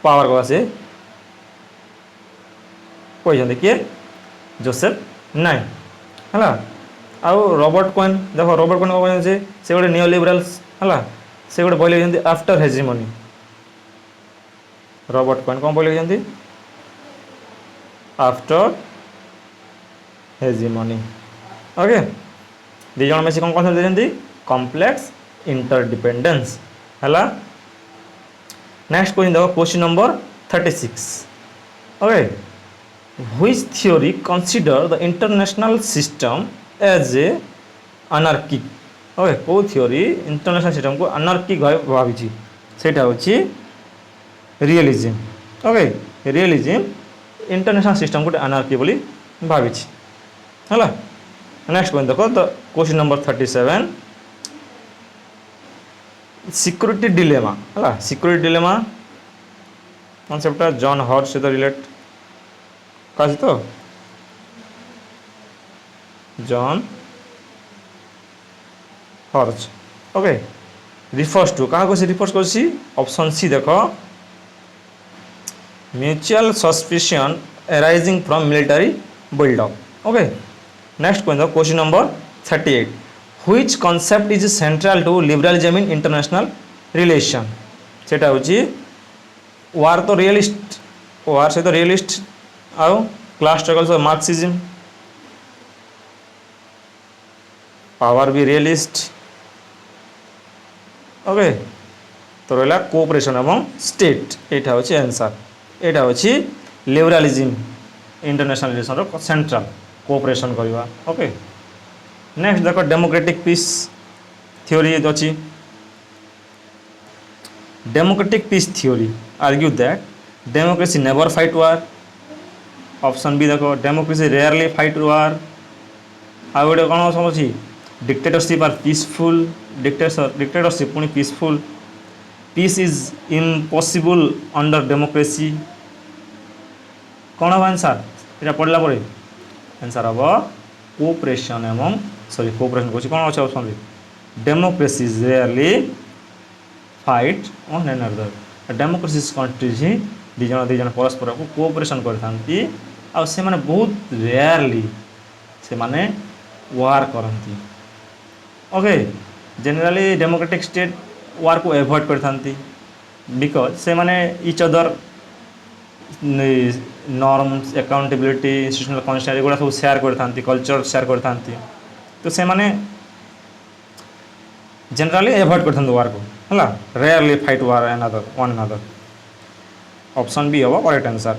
A: पावर कथा से कहते किए जोसेफ नाइन है आउ रॉबर्ट क्वेन देख रॉबर्ट क्वेन कौन कहते से गोटे नियो लिबराल्स है से गोटे बही लिखते आफ्टर हेजिमनी रॉबर्ट क्वेन कौन बही लिखते आफ्टर हेजिमनी ओके दी जन मिसी कौन कन्सेप्ट देते कॉम्प्लेक्स इंटरडिपेंडेंस है नेक्स्ट क्वेश्चन देखो question number 36 okay which theory consider the international system as a anarchic okay कौ थ्योरी इंटरनेशनल सिस्टम को अनार्किक भावी से realism okay realism international system को अनार्की बोली भावी है नेक्स्ट क्वेश्चन देखो तो क्वेश्चन नंबर 37 सिक्योरिटी डिलेमा है security dilemma concept John Herz सहित रिलेट का तो John Herz okay refers to क्या कौन रिफर्स कर ऑप्शन सी देखो mutual suspicion arising from military buildup okay next question number 38 which concept is central to liberalism in international relation सेटा होची वार तो रियलिस्ट वार से तो रियलिस्ट आउ class struggles of Marxism power भी रियलिस्ट ओके तो रहा कोऑपरेशन एवं स्टेट यहाँ हूँ आंसर यहाँ हूँ liberalism international relation central cooperation करवा ओके नेक्स्ट देखो डेमोक्रेटिक पीस थ्योरी अच्छी democratic peace theory argue that democracy never fight war option B देखो डेमोक्रेसी रेयरली फाइट वार आउ गोटे कौन सब अच्छी डिक्टेटरशिप आर पीसफुल डिक्टेटरशिप पुणी peaceful peace is impossible under democracy कौन हम आंसर यहाँ पढ़ला आंसर हम कोऑपरेशन एवं सॉरी कोऑपरेशन कौन अच्छे option democracy is rarely fight on an other democracy countries ही दीजन परस्पर को कोऑपरेशन करती से माने बहुत रेयरली से माने वार करती okay generally democratic state war को एवॉइड करती बिकज से माने each other norms accountability institutional constant एगुड़ा सब शेयर करती कल्चर शेयर करती तो से माने जनरली एवॉइड करते वार को है rarely fight war another one another option B हम करेक्ट आंसर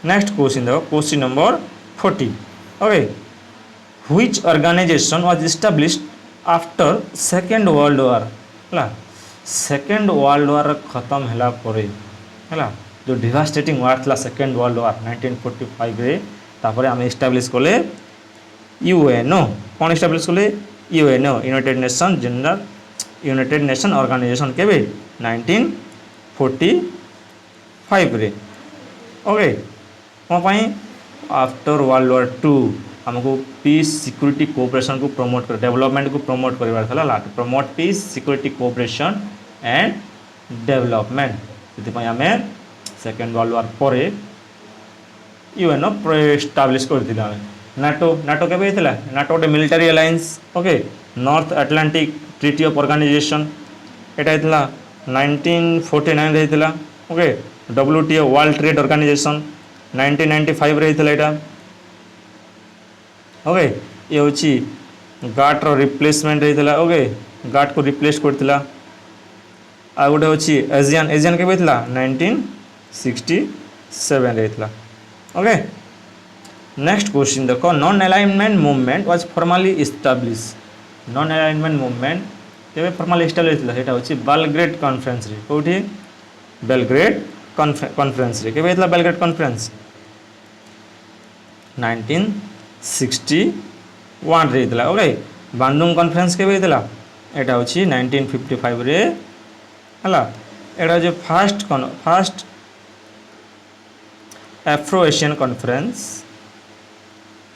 A: नेक्स्ट क्वेश्चन देखो question number 40 okay which organization was established after second world war है सेकेंड वर्ल्ड वार खत्म है है जो डिवास्टेटिंग वार था सेकेंड वर्ल्ड वार 1945 रे तापर आम एस्टाब्लीश कले यूएनओ कौन एस्टाब्लीश कले UNO united nation general united nation organisation केबे 1945 रे ओके कौन आफ्टर वर्ल्ड वार 2 हमको पीस सिक्योरिटी कोऑपरेशन को प्रमोट कर डेवलपमेंट को प्रमोट करवार था to promote peace security cooperation and development से आम सेकेंड वर्ल्ड वार पर यूएनओ एस्टाब्लीश करते नाटो नाटो के नाटो गोटे military alliance okay North Atlantic treaty of organisation यहाँ 1949 होता okay WTO world trade organisation 1995 रे होता ओके ये हूँ गाट रिप्लेसमेंट होता ओके गाट को रिप्लेस करता आ गोटे हूँ एजियन एजियन के 1967 होता ओके नेक्स्ट क्वेश्चन देखो non alignment movement was formally establish non alignment movement के फॉर्मली इस्टाब्लिश होता है बेलग्रेड कॉन्फ्रेंस रे कौटी बेलग्रेड कॉन्फ्रेंस रे के बेलग्रेड कॉन्फ्रेंस 1961 रे होता ओके बांडुंग कॉन्फ्रेंस के होता यहाँ हूँ 1955 रे है यहाँ जो फास्ट एफ्रो एशियन कॉन्फ्रेंस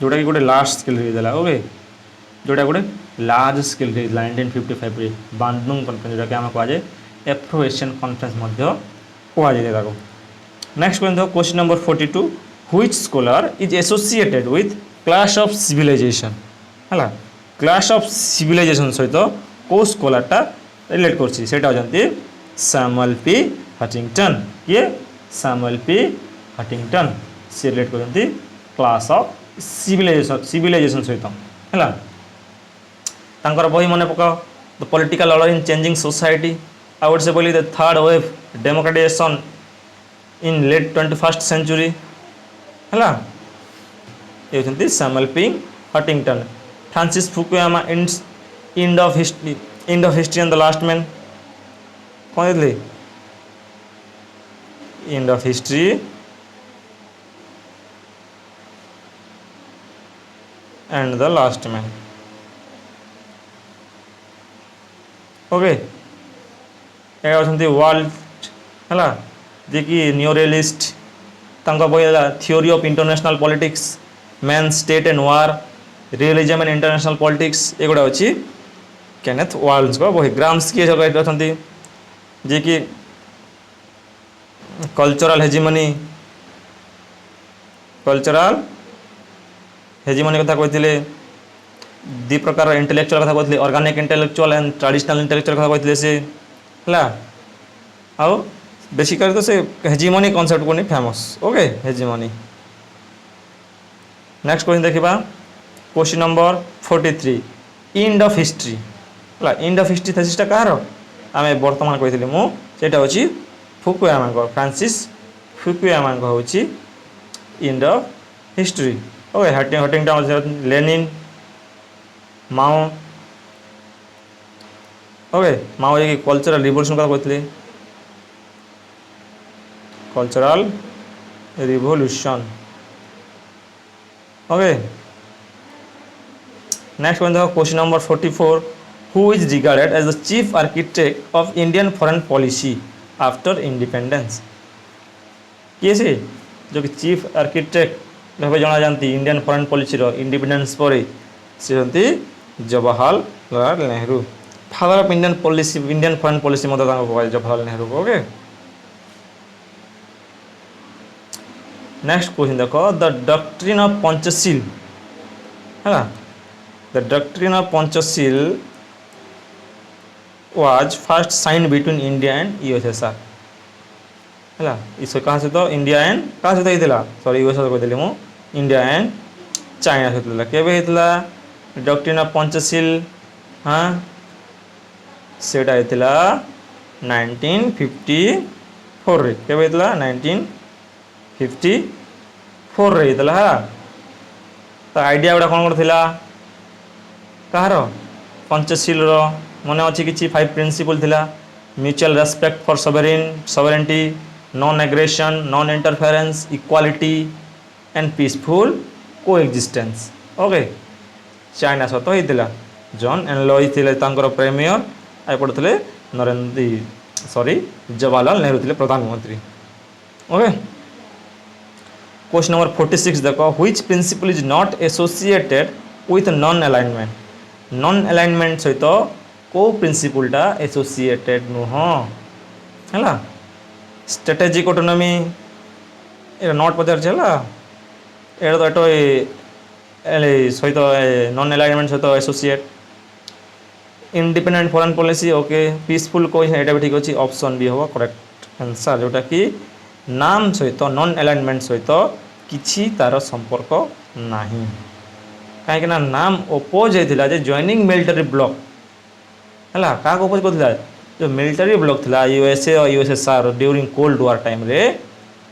A: जोटा कि गोटे लार्ज स्केल होता ओके जोटा गोटे लार्ज स्केल 1955 बांडुंग कन्फ्रेंस जोटा कि आम कहुए एफ्रो एशियन कन्फ्रेंस कहुए। Next question number 42 which scholar is associated with clash of civilization है क्लास ऑफ सिविलाइजेशन सहित कौ स्कॉलरटा रिलेट कर सैमुअल पी हटिंगटन किए सैमुअल पी हटिंगटन सी रिलेट कर क्लास ऑफ सिविलाइजेशन सहित है तांकर बही मन पकाओ the political order in changing society I would say बोली the third wave democratization in late 21st century है ये होती Samuel P Huntington. Francis Fukuyama end of history and the last man कौन थे end of history and the last man okay Waltz है जे कि neorealist बही theory of international politics man state and war realism and international politics एगुड़ा अच्छी Kenneth warns बही Gramsci अच्छा जे कि कल्चरल हेजिमनी कथा कहते दी प्रकार इंटेलेक्चुअल कथा कहते organic intellectual and traditional intellectual कथा कहते से आउ बेसिकली तो से हेजिमनी कॉन्सेप्ट को नहीं famous okay hegemony. Next question देखा question number 43 end of history है एंड ऑफ हिस्ट्री थीसिसटा कहार आम बर्तमान कही मुझे हूँ फुकुयामा फ्रांसिस फुकुयामा हूँ end of history okay Huntington Lenin Mao okay Mao ये कल्चरल रिवोल्यूशन कथा कहते cultural revolution okay. Next question number 44 who is regarded as the chief architect of Indian foreign policy after independence किए से जो कि chief architect भाव जना जाती इंडियन फॉरेन पॉलिसी इंडिपेंडेंस पर सी होती Jawaharlal Nehru father of Indian foreign policy Jawaharlal Nehru okay. Next question देखो द डॉक्ट्रिन ऑफ पंचशील है the doctrine of Panchsheel was first sign between India and USSR है इसको कहाँ सहित इंडिया एंड क्या सहित होता सॉरी यूएसएसआर कहती मुझे इंडिया एंड चाइना सहित केवे होता डॉक्ट्रिन ऑफ पंचशील हाँ सेटा होता 1954 रे केवे होता 1954 रही है तो आइडिया गुड़ा कौन करथिला कहार पंचशील मन अच्छी कि 5 प्रिंसिपल थिला mutual respect for sovereignty non aggression non interference equality and peaceful coexistence okay China सहित होता जॉन एंड लॉय थे प्रेमियर आई पढ़ुते जवाहरलाल नेहरू थे प्रधानमंत्री ओके। क्वेश्चन नंबर 46 देखो which principle is not associated with non alignment सहित को प्रिंसिपलटा एसोसिएटेड नुह है स्ट्रेटेजिक ऑटोनॉमी ये नॉट पचार एटा तो सहित नॉन अलाइनमेंट सहित associate independent foreign policy okay peaceful को यहाँ भी ठीक अच्छे ऑप्शन भी हम करेक्ट आंसर जोटा कि नाम सहित नॉन अलाइनमेंट सहित किछि तार संपर्क नहीं कहीं नाम ओपोज होता है जॉइनिंग मिलिटरी ब्लॉक है क्या ओपोज करता जो मिलिटरी ब्लॉक था यूएसए और USSR during cold war time रे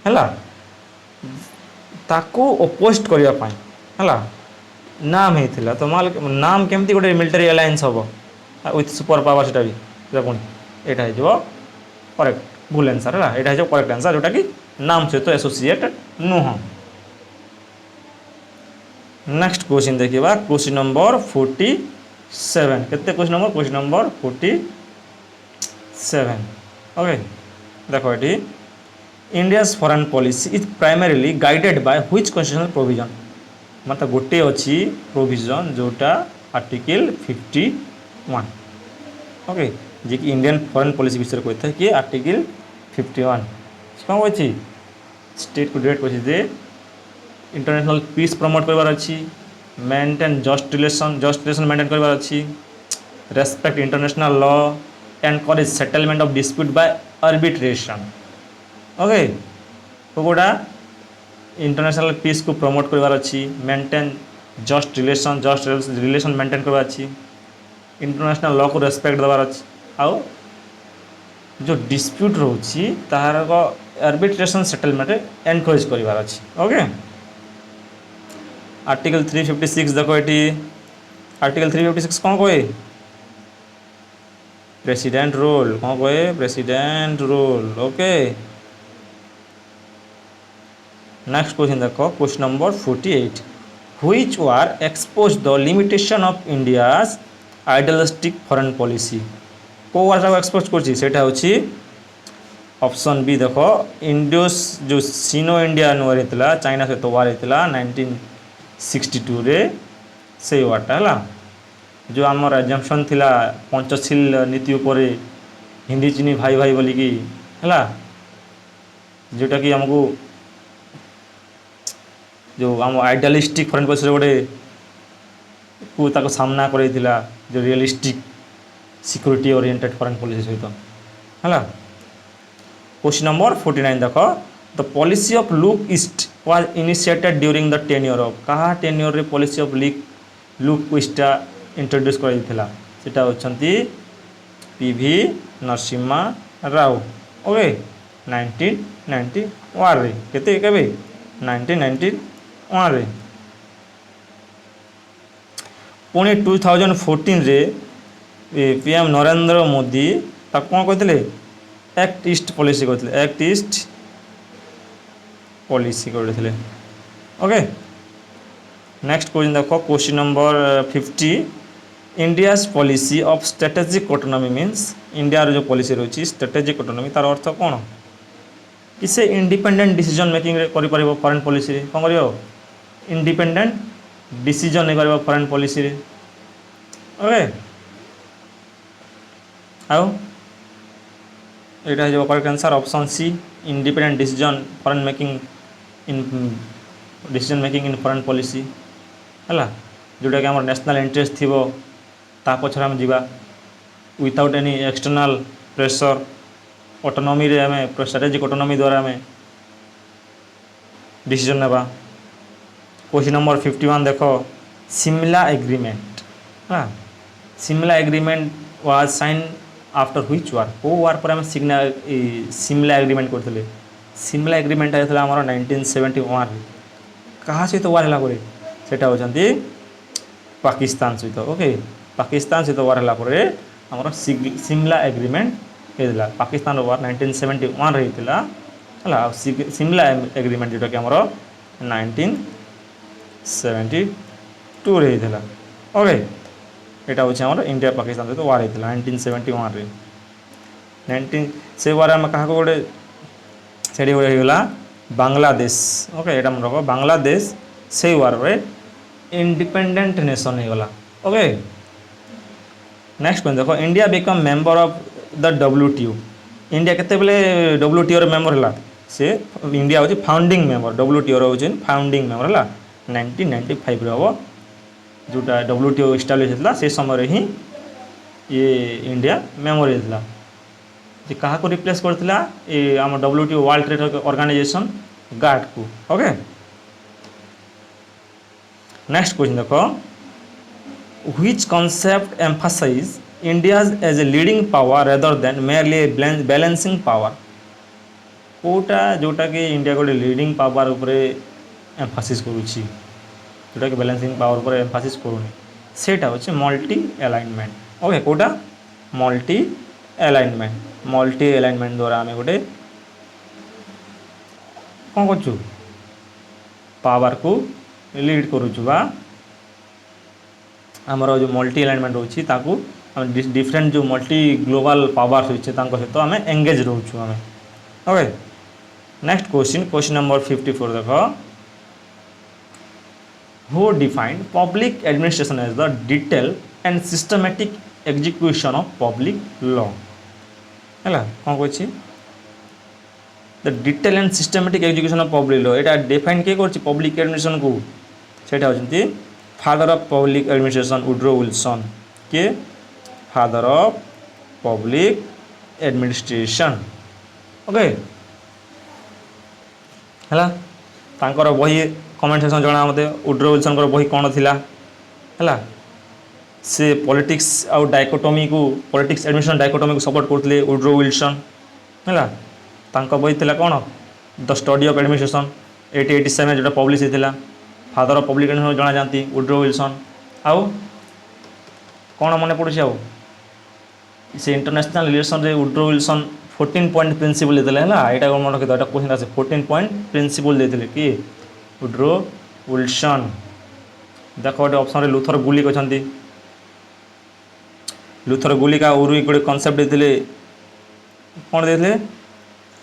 A: है ताकू ओपोस्ट करने है नाम होता तो नाम केमती गोटे मिलिटरी अलायंस हम विथ सुपर पावर से भी पुणी यहाँ हो करेक्ट भूल आंसर है यहाँ हो करेक्ट आंसर जोटा कि नाम सहित एसोसिएटेड नुह। नेक्स्ट क्वेश्चन देखा क्वेश्चन नंबर 47 केते क्वेश्चन नंबर 47 ओके देखो ये India's foreign policy is primarily guided by which constitutional provision मतलब गोटे अच्छी प्रोविजन जोटा आर्टिकल 51 ओके जे कि इंडियन फॉरेन पॉलिसी विषय कहता है कि आर्टिकल 51 कौन अच्छी स्टेट को डिरेक्ट कर इंटरनेशनल पीस प्रमोट करवार अच्छी मेंटेन जस्ट रिलेशन मेंटेन करवार अच्छी respect international law encourage settlement of dispute by arbitration okay तो गोटा इंटरनेशनल पीस को प्रमोट करवार अच्छी मेंटेन जस्ट रिलेशन मेंटेन करवार अच्छी इंटरनेशनल लॉ को रेस्पेक्ट देवार अच्छी आउ जो डिस्प्यूट रोची तार आर्बिट्रेशन सेटलमेंट एनकरेज करवार अच्छी ओके आर्टिकल 356 देखो ये आर्टिकल 356 कौन कहे प्रेसिडेंट रोल कौन कहे president role okay next question देखो question number 48 which war expose the limitation of India's idealistic foreign policy को वार एक्सपोज कर ऑप्शन बी देखो इंडियोस जो सिनो इंडियन वार होता चाइना सहित वार होता 1962 रे से वार्टा है जो आमर एग्जाम्पशन थिला पंचशील नीति उपर हिंदी चीनी भाई भाई बोलिकी है जोटा कि आमको जो आम आइडियलिस्टिक फॉरेन पॉलिसी गोटे को सामना करैथिला जो realistic security oriented foreign policy सहित है क्वेश्चन नंबर 49 देख the policy of look east was initiated during the tenure of कहा टेन्योर रे पॉलिसी ऑफ लुक ईस्टा इंट्रोड्यूस करैथिला सेटा होचंती पीवी नरसिम्हा राव ओके 1991 रे केते केबे 1991 रे पुणी 2014 रे पीएम नरेंद्र मोदी कौन कहते एक्ट ईस्ट पॉलिसी कहते एक्ट ईस्ट पॉलिसी करते ओके नेक्स्ट क्वेश्चन देखो question number 50 India's policy of strategic autonomy means India जो पॉलिसी रही स्ट्रेटेजिक ऑटोनॉमी तार अर्थ कौन कि से इंडिपेंडेंट डिसीजन मेकिंग कर फॉरेन पॉलिसी कौन कर इंडिपेंडेंट डिसीजन नहीं कर फॉरेन पॉलिसी रे ओके आओ यहाँ correct answer option C independent decision foreign making in decision making in foreign policy है जोटा कि आम नेशनल इंटरेस्ट थी ता पछरे आम जीवा without any external pressure autonomy रे आमे स्ट्रेटेजिक ऑटोनॉमी द्वारा आमे डिसीजन नेबा क्वेश्चन नंबर 51 देखो सिमला एग्रीमेंट हाँ Simla agreement was sign after which war को वार पर आम सिमला एग्रीमेंट करते सिमला एग्रीमेंट होता आम 1971 क्या सहित वार है सेटा होचंती पाकिस्तान सहित ओके पाकिस्तान सहित वार है आमर सिमला एग्रीमेंट होता पाकिस्तान वार 1971 रे होता है सिमला एग्रीमेंट जोटा कि आमर 1972 रे होता ओके यहाँ हूँ आम इंडिया पाकिस्तान सहित वार होता 1971 रे 19 से वार आम क्या गोटे से होगा बांग्लादेश ओके यहाँ मन रख बांग्लादेश से वार में इंडिपेंडेंट नेशन होगा ओके नेक्स्ट क्वेश्चन देखो India become member of the WTO India केते बेले WTO रे मेंबर है से इंडिया हूँ फाउंडिंग मेंबर WTO रो हूँ फाउंडिंग मेंबर है 1995 रे हम जोटा WTO इस्टाब्लीश होता से समय ही ये इंडिया मेंबर होता क्या को रिप्लेस करता ये आम WTO world trade organisation guard को ओके नेक्स्ट क्वेश्चन देखो which concept emphasise India's as a leading power rather than merely balancing power कोटा जोटा कि इंडिया गोटे लीडिंग पावर उपरे एम्फासिस करुच्ची जोटा कि बैलेंसिंग पावर पर एम्फासिस करूनी सेटा होचे मल्टी अलाइनमेंट ओके कोटा मल्टी अलाइनमेंट द्वारा आम गोटे कौन कर पावर को लीड करुचुबा आमर जो मल्टी अलाइनमेंट रोची ताकू डिफरेंट जो मल्टी ग्लोबल पावर्स होचे तांको सहित आम एंगेज रोचु आम ओके नेक्स्ट क्वेश्चन नंबर 54 देखो who defined public administration as the detail and systematic execution of public law है कौन कही the detail and systematic execution of public law यहाँ डिफाइन किए कर पब्लिक एडमिनिस्ट्रेशन को सेटा होती father of public administration Woodrow Wilson के father of public administration okay है तांकर बही कमेंट सेक्शन जना मत वुड्रो विल्सन बही कौन थी है से पॉलिटिक्स आउ डायकोटोमी को पॉलिटिक्स एडमिनिस्ट्रेशन डायकोटोमी को सपोर्ट करते वुड्रो विल्सन है बही थी कौन द स्टडी ऑफ एडमिनिस्ट्रेशन 1887 जो पब्लिश होता फादर ऑफ पब्लिक एडमिनिस्ट्रेशन जना जाती वुड्रो विल्सन आउ कौन मन पड़े आउ से इंटरनेशनल रिलेशन रे वुड्रो विल्सन 14 पॉइंट प्रिंसिपल देते हैं यहाँ कौन मन रखी था क्वेश्चन आसे 14 पॉइंट प्रिंसिपल देते कि वुड्रो विल्सन देख गोटे ऑप्शन रे लुथर गुलिक अच्छा लुथर गुलिक उरुई गोटे कनसेप्ट देते कौन देते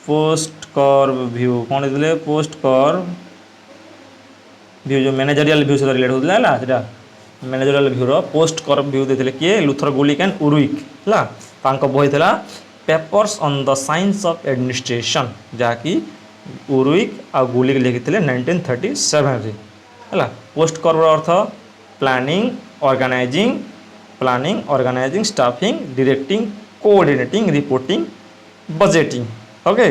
A: पोस्ट कर्व व्यू कौन देते पोस्ट कर्व व्यू जो मैनेजरियल व्यू सहित रिलेट होता है सीटा मैनेजरियल व्यू रो पोस्ट कर्व व्यू देते किए लुथर गुलिक एंड उरुइक है बही था papers on the science of administration जहाँकि उरुइक आ गुलिक लिखी 1937 है पोस्ट कर्व अर्थ planning organizing staffing directing coordinating reporting budgeting okay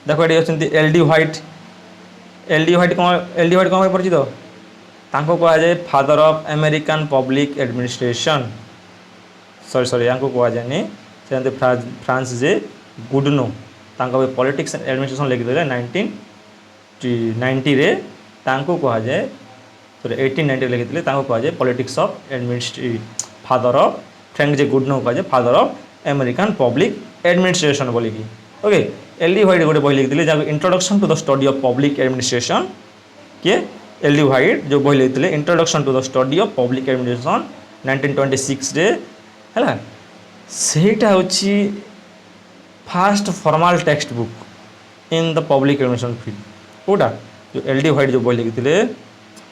A: देखो ये अच्छे एल डी व्हाइट कौन परिचित कह जाए father of American public administration sorry यहाँ कह जाए से Frank J Goodnow politics administration लिखिदे 1990 रे कह जाए सॉरी 1890 लिखी कह जाए politics of father of Frank J Goodnow कह जाए father of American public administration बोलिकी ओके एल डी व्हाइट गोटे बही लिखी जहाँ introduction to the study of public administration किए एल डी व्हाइट जो बही लिखी introduction to the study of public administration 1926 रे है सेटा होची first formal text book in the public administration field कोटा जो एल डी व्हाइट जो बही लिखी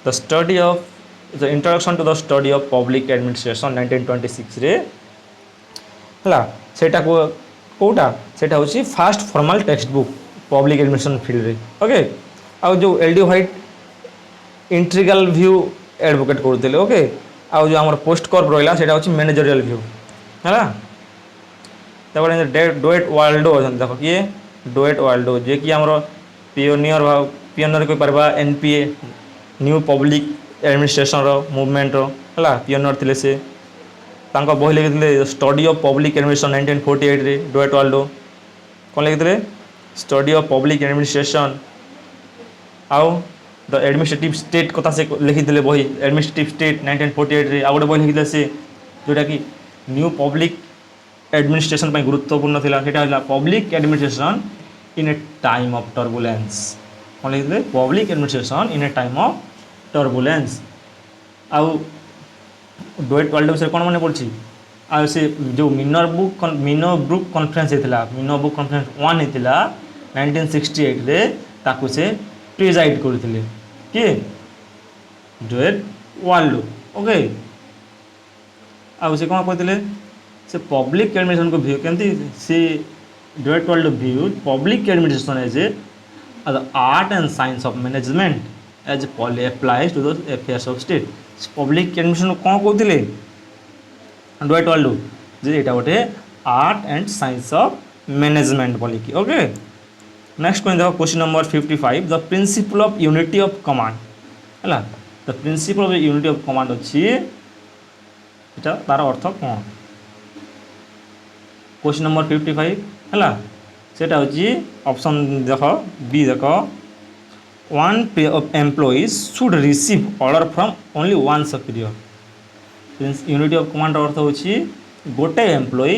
A: the study of the introduction to the study of public administration 1926 रे है सेटा को कोटा सेटा होची first formal text book public administration field रे ओके आ जो L D White integral view advocate करते ओके आ जो आम पोस्ट कर्व रहा है होची मैनेजरियल व्यू है डोएट वाल्डो अच्छा देख किए डोएट वाल्डो जे कि आम पियोनियर कही पार NPA new public administration movement है पियोनियर थे से बही लिखी स्टडी ऑफ पब्लिक एडमिनिस्ट्रेशन 1948 रे डोएट वाल्डो कौन लिखी स्टडी ऑफ पब्लिक एडमिनिस्ट्रेशन आउ द एडमिनिस्ट्रेटिव स्टेट कथा से लिखी बही एडमिनिस्ट्रेटिव स्टेट 1948 रे आ गोटे बही लिखी से जोटा कि न्यू पब्लिक एडमिनिस्ट्रेशन गुरुत्वपूर्ण था public administration in A time of turbulence कौन लिखते public administration in A time of turbulence आउ डोएट वाल्डो विषय कौन मन पड़ी आ से जो मिनो ब्रुक कॉन्फ्रेंस होता मिनो ब्रुक कॉन्फ्रेंस 1 होता 1968 रे ताकू से प्रिजाइड करते किए डोएट वाल्डो ओके आ से कौन कहते से पब्लिक एडमिनिस्ट्रेशन को व्यू केमती से Dwight Waldo view public administration as a the art and science of management as applies to the affairs of state public administration कौन कहते डोएट वाल्डो जे यहाँ गोटे art and science of management बोलिकी okay next question देखो question number 55 the principle of unity of command है the principle of unity of command अच्छी तार अर्थ कौन क्वेश्चन नंबर 55 है सेटा हूँ ऑप्शन देख बी देख one pay of employees should receive order from only one superior unity of command अर्थ हूँ गोटे एम्प्लॉई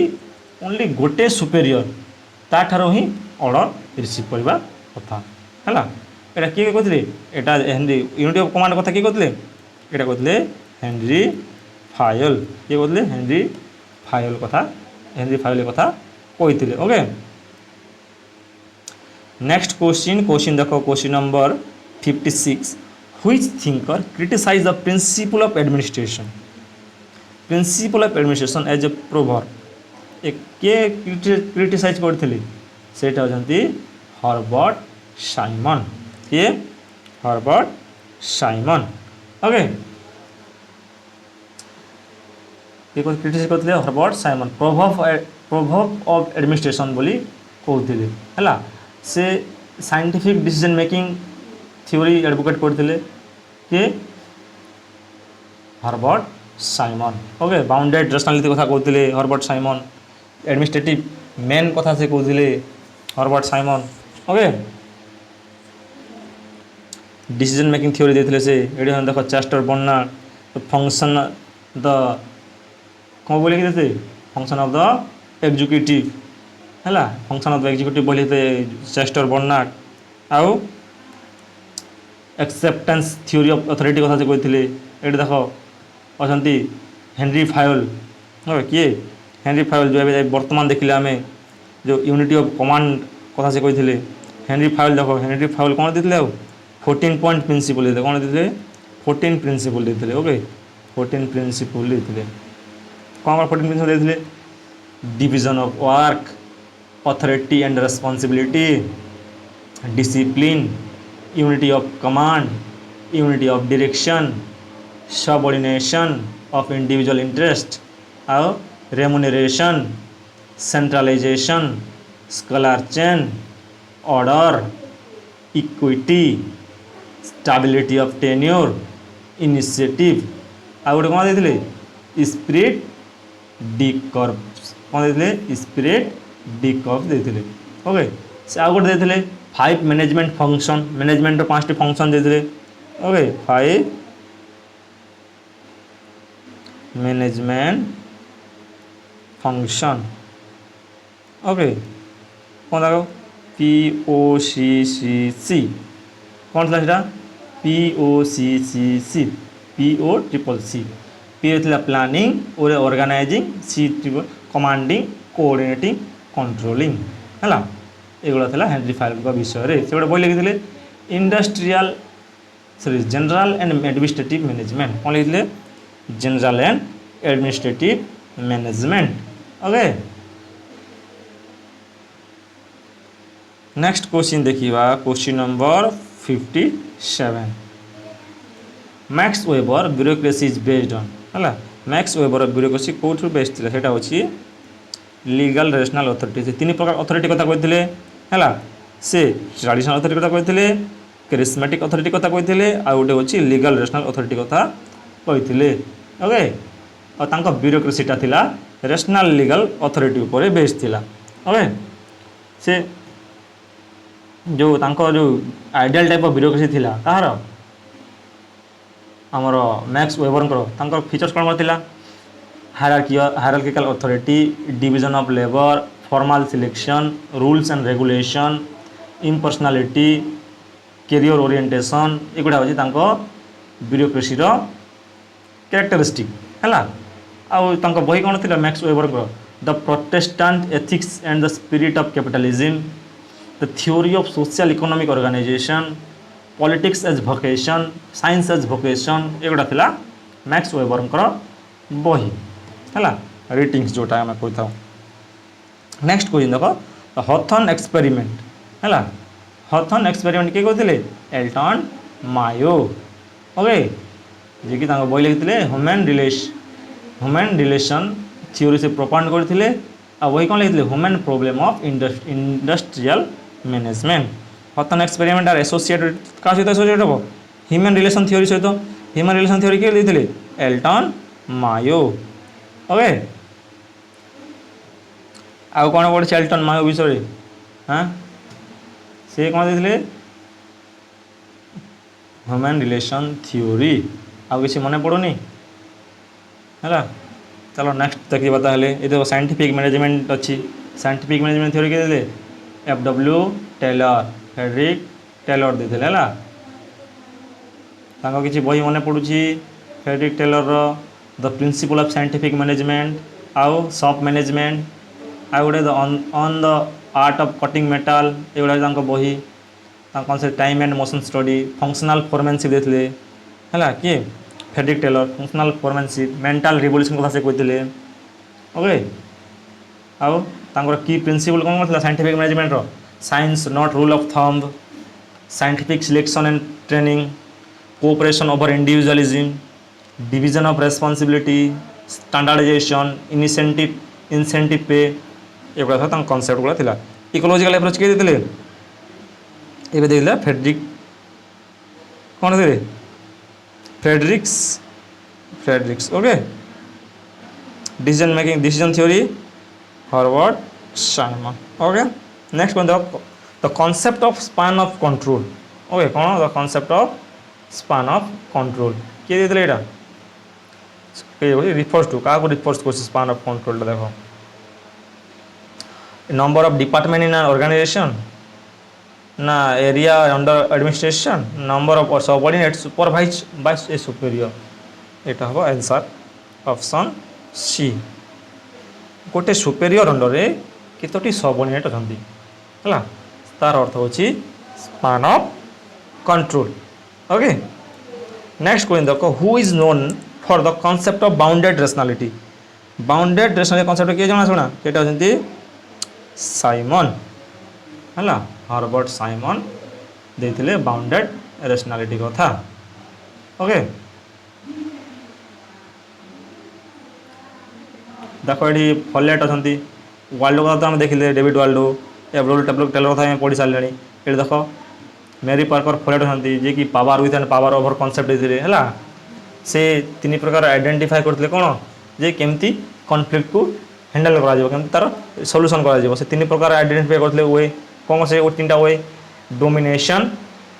A: ओनली गोटे सुपीरियर ताठार ही ऑर्डर रिसीव करवा कथा है यहाँ किए कहते यहाँ हेनरी यूनिटी ऑफ कमांड कथा किए कहते यहाँ कहते हेनरी फायल किए कहते हेनरी फायल कथा कही ओके नेक्स्ट क्वेश्चन देख question number 56 Which thinker criticized the principle of administration? Principle of administration as a proverb. किए क्रिटिसाइज करथिले सेटा होजंती हर्बर्ट साइमन। किए? Herbert Simon. ओके, ये को क्रिटिसाइज करथिले Herbert Simon. Proverb of administration बोली कहथिले हला। से scientific decision making theory advocate करथिले के Herbert Simon. Okay, bounded rationality कथा कहथिले हर्बर्ट साइमन। एडमिनिस्ट्रेटिव मेन कथा से कहथिले Herbert Simon. Okay, decision making theory देथिले से एडी हम देखो चेस्टर बर्नार्ड फंक्शन द कौन बोले कि देते फंक्शन ऑफ द एग्जीक्यूटिव है फंक्शन ऑफ द एग्जीक्यूटिव बोले चेस्टर बर्नार्ड। आउ एक्सेप्टेंस थ्योरी ऑफ अथॉरिटी कथा से कहते ये देख अच्छा हेनरी फायोल। किए? हेनरी फायोल जो बर्तमान देखिले आम जो यूनिटी ऑफ कमांड कथा से कहते हेनरी फायोल। देख हेनरी फायोल कौन देते 14 पॉइंट प्रिंसिपल देते कौन देते 14 प्रिंसिपल देते। ओके, 14 प्रिंसिपल देते कौन 14 प्रिंसिपल देते division of work, authority and responsibility, discipline, unity of command, unity of direction, subordination of individual interest और remuneration, centralization, scalar chain, order, equity, stability of tenure, initiative आ गोटे कौन देते esprit de corps कौन देते esprit de corps देते। Okay, से आ गोटे देते 5 मैनेजमेंट फंक्शन मैनेजमेंट 5टी फंक्शन देते। Okay, 5 management function. ओके, कौन था POCCC कौन था सीटा POCCC POCCC। P थी प्लानिंग और organizing, C commanding, coordinating, controlling है। एगुड़ा था हेनरी फायोल विषय से गोटे बही लिखिले industrial sorry general and administrative management कौन लिखिले general and administrative management. Okay, next question देखिए question number 57। Max Weber bureaucracy is based on है मैक्स वेबर ब्यूरोक्रेसी कौटू बेस्ड थी सेटा होची लीगल रेशनल अथॉरिटी। से 3 प्रकार अथॉरिटी कथा कहते है से ट्रेडिशनल अथॉरिटी कथा कहते करिस्मेटिक अथॉरिटी कथा कहते आ गोटे होची लीगल रेशनल अथॉरिटी कथा कहते। ओके, और तांको ब्यूरोक्रेसीटा थिला रेशनल लीगल अथॉरिटी ऊपर बेस्ड थिला। ओके, से जो तांको जो आइडियल टाइप ऑफ ब्यूरोक्रेसी थिला कहार आमर मैक्स वेबरଙ୍କର तांकर फीचर्स कौन थिला hierarchical authority, division of labour, formal selection, rules and regulation, impersonality, career orientation एगुड़ा होची तांको ब्यूरोक्रेसी रो कैरेक्टरिस्टिक है। आउ तांको बही कौन थिला मैक्स वेबरଙ୍କର the protestant ethics and the spirit of capitalism, the theory of social economic organization, politics as vocation, science as vocation एगुड़ा थिला मैक्स वेबरଙ୍କର बही है रेटिंग्स जोटा आम कही था। नेक्स्ट क्वेश्चन देख हॉथर्न एक्सपेरिमेंट है हॉथर्न एक्सपेरिमेंट किए कहते एल्टन मायो। ओके, जी कि बही लिखते ह्यूमन रिलेशन थ्योरी से प्रोपाउंड करते वही कौन लिखते human problem of industrial management. Hawthorne experiment are associated क्या सहित एसोसिएट हम ह्यूमन रिलेशन थ्योरी सहित। ह्यूमन रिलेशन थ्योरी किए देते एल्टन मायो। ओके, आउ कौन पढ़े एल्टन मायो विषय हाँ से कौन देते ह्यूमन रिलेशन थ्योरी आउ किसी मन पड़ुनी है। चलो नेक्स्ट देखिए ताहले ये देखो साइंटिफिक मैनेजमेंट अच्छी साइंटिफिक मैनेजमेंट थ्योरी किए देते FW टेलर फ्रेडरिक टेलर देते है किसी बही मन पड़ुची Frederick Taylor the principle of scientific management आउ शॉप मैनेजमेंट आउ गोटे on the art of cutting metal एगुड़ा बही कौन time and motion study functional foremanship देते है किए Frederick Taylor functional foremanship mental revolution कथा से कहते ओके आउ तांकर की प्रिंसिपल कौन था scientific management science not rule of thumb scientific selection and training cooperation over individualism division of responsibility standardisation incentive pay ये गुड़ा था कॉन्सेप्ट गुड़ा थिला इकोलॉजिकल अप्रोच किए देते ये देखा फ्रेडरिक कौन थे Frederick's okay decision theory Howard Simon okay next one the concept of span of control okay कौन the concept of span of control किए देते यहाँ रिफर्स टू क्या रिफर्स कर स्पैन ऑफ कंट्रोल देखो number of department in organization ना area under administration number of subordinate supervise by a superior एटा हम आंसर ऑप्शन सी गोटे सुपेरियर अंडर केतोटी सबऑर्डिनेट अछंती हला तार अर्थ होची span of control okay next question देखो who is known for the concept of bounded rationality concept किए जाना सुना केटा होचंती साइमन हला हॉवर्ड साइमन देथिले बाउंडेड रेशनलिटी कथा ओके देखो ये फलेट अच्छा वाल्डो कथा तो आम देखिले डेविड वाल्डो एब्रोल टेलर कथा पढ़ी सारे ये देख मेरी पार्कर फलेट अच्छा जी कि power with and power over concept देते है से तीन प्रकार आइडेंटिफाई करते कौन जे केमती कॉन्फ्लिक्ट को हैंडल करा तार सॉल्यूशन करा से तीन प्रकार आइडेंटिफाई करते वे कौन से तीन टा way domination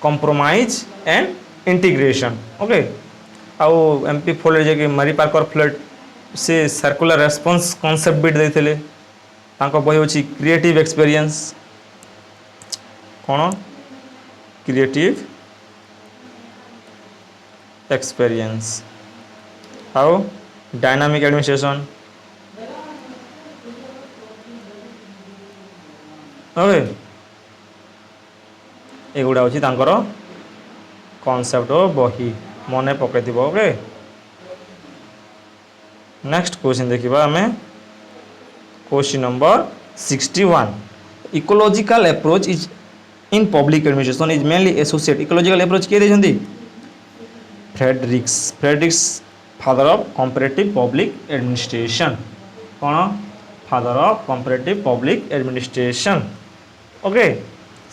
A: compromise and integration okay आउ एमपी फ्लेट जे मेरी पार्कर फ्लेट से सर्कुलर रेस्पॉन्स कॉन्सेप्ट भी देते बही होची क्रिएटिव एक्सपीरियंस कौन क्रिएटिव एक्सपीरियंस आउ डायनामिक एडमिनिस्ट्रेशन ओके एगुड़ा हूँ कॉन्सेप्ट बही मन पकई ओके नेक्स्ट क्वेश्चन देखा आम question number 61 ecological approach is in public administration is mainly associate ecological approach किए देते Fred Riggs father of comparative public administration कौन father of comparative public administration okay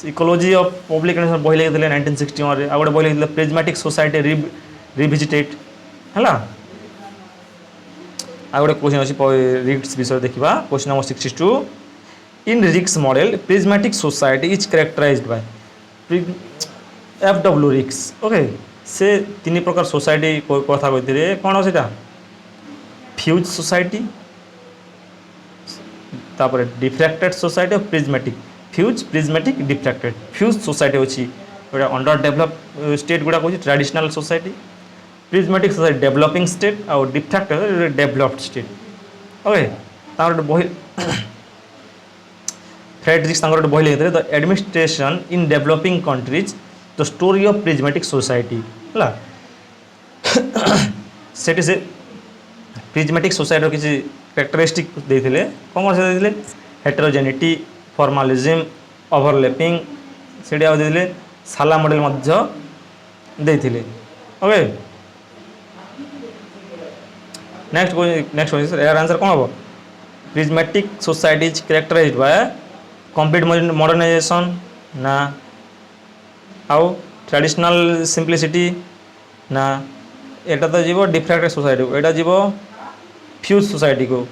A: ecology of public administration बही लिखते 1961 आ गए बही लिखते प्रिज्मेटिक सोसाइटी रिविजिटेड है आ गए क्वेश्चन अच्छी रिक्स विषय देखा question number 62 in Riggs model prismatic society is characterised by FW Riggs okay से तीन प्रकार सोसाइटी कथा कहते कौन से फ्यूज सोसाइटी तापर डिफ्रैक्टेड सोसाइटी और prismatic fuse prismatic diffracted fuse society अच्छी गोटे अंडर डेभलप स्टेट गुड़ा कौन traditional society prismatic society developing state और डिफ्रैक्टेड डेभलप्ड स्टेट ओके तार बही फ्रेडरिक्स बही लिखते the administration in developing countries the story of prismatic society है से प्रिज्मेटिक सोसाइटी किसी कैरेक्टरिस्टिक देते कौन से देते हेटेरोजेनिटी फॉर्मालिज्म ओवरलैपिंग से देते साला मॉडल देते ओके नेक्स्ट यार आंसर कौन हम prismatic society is characterised by complete modernisation ना आउ ट्रेडिशनल सिंप्लिसिटी ना एटा तो जीव डिफ्रैक्टेड सोसाइटी को एटा जीव फ्यूज सोसाइटी को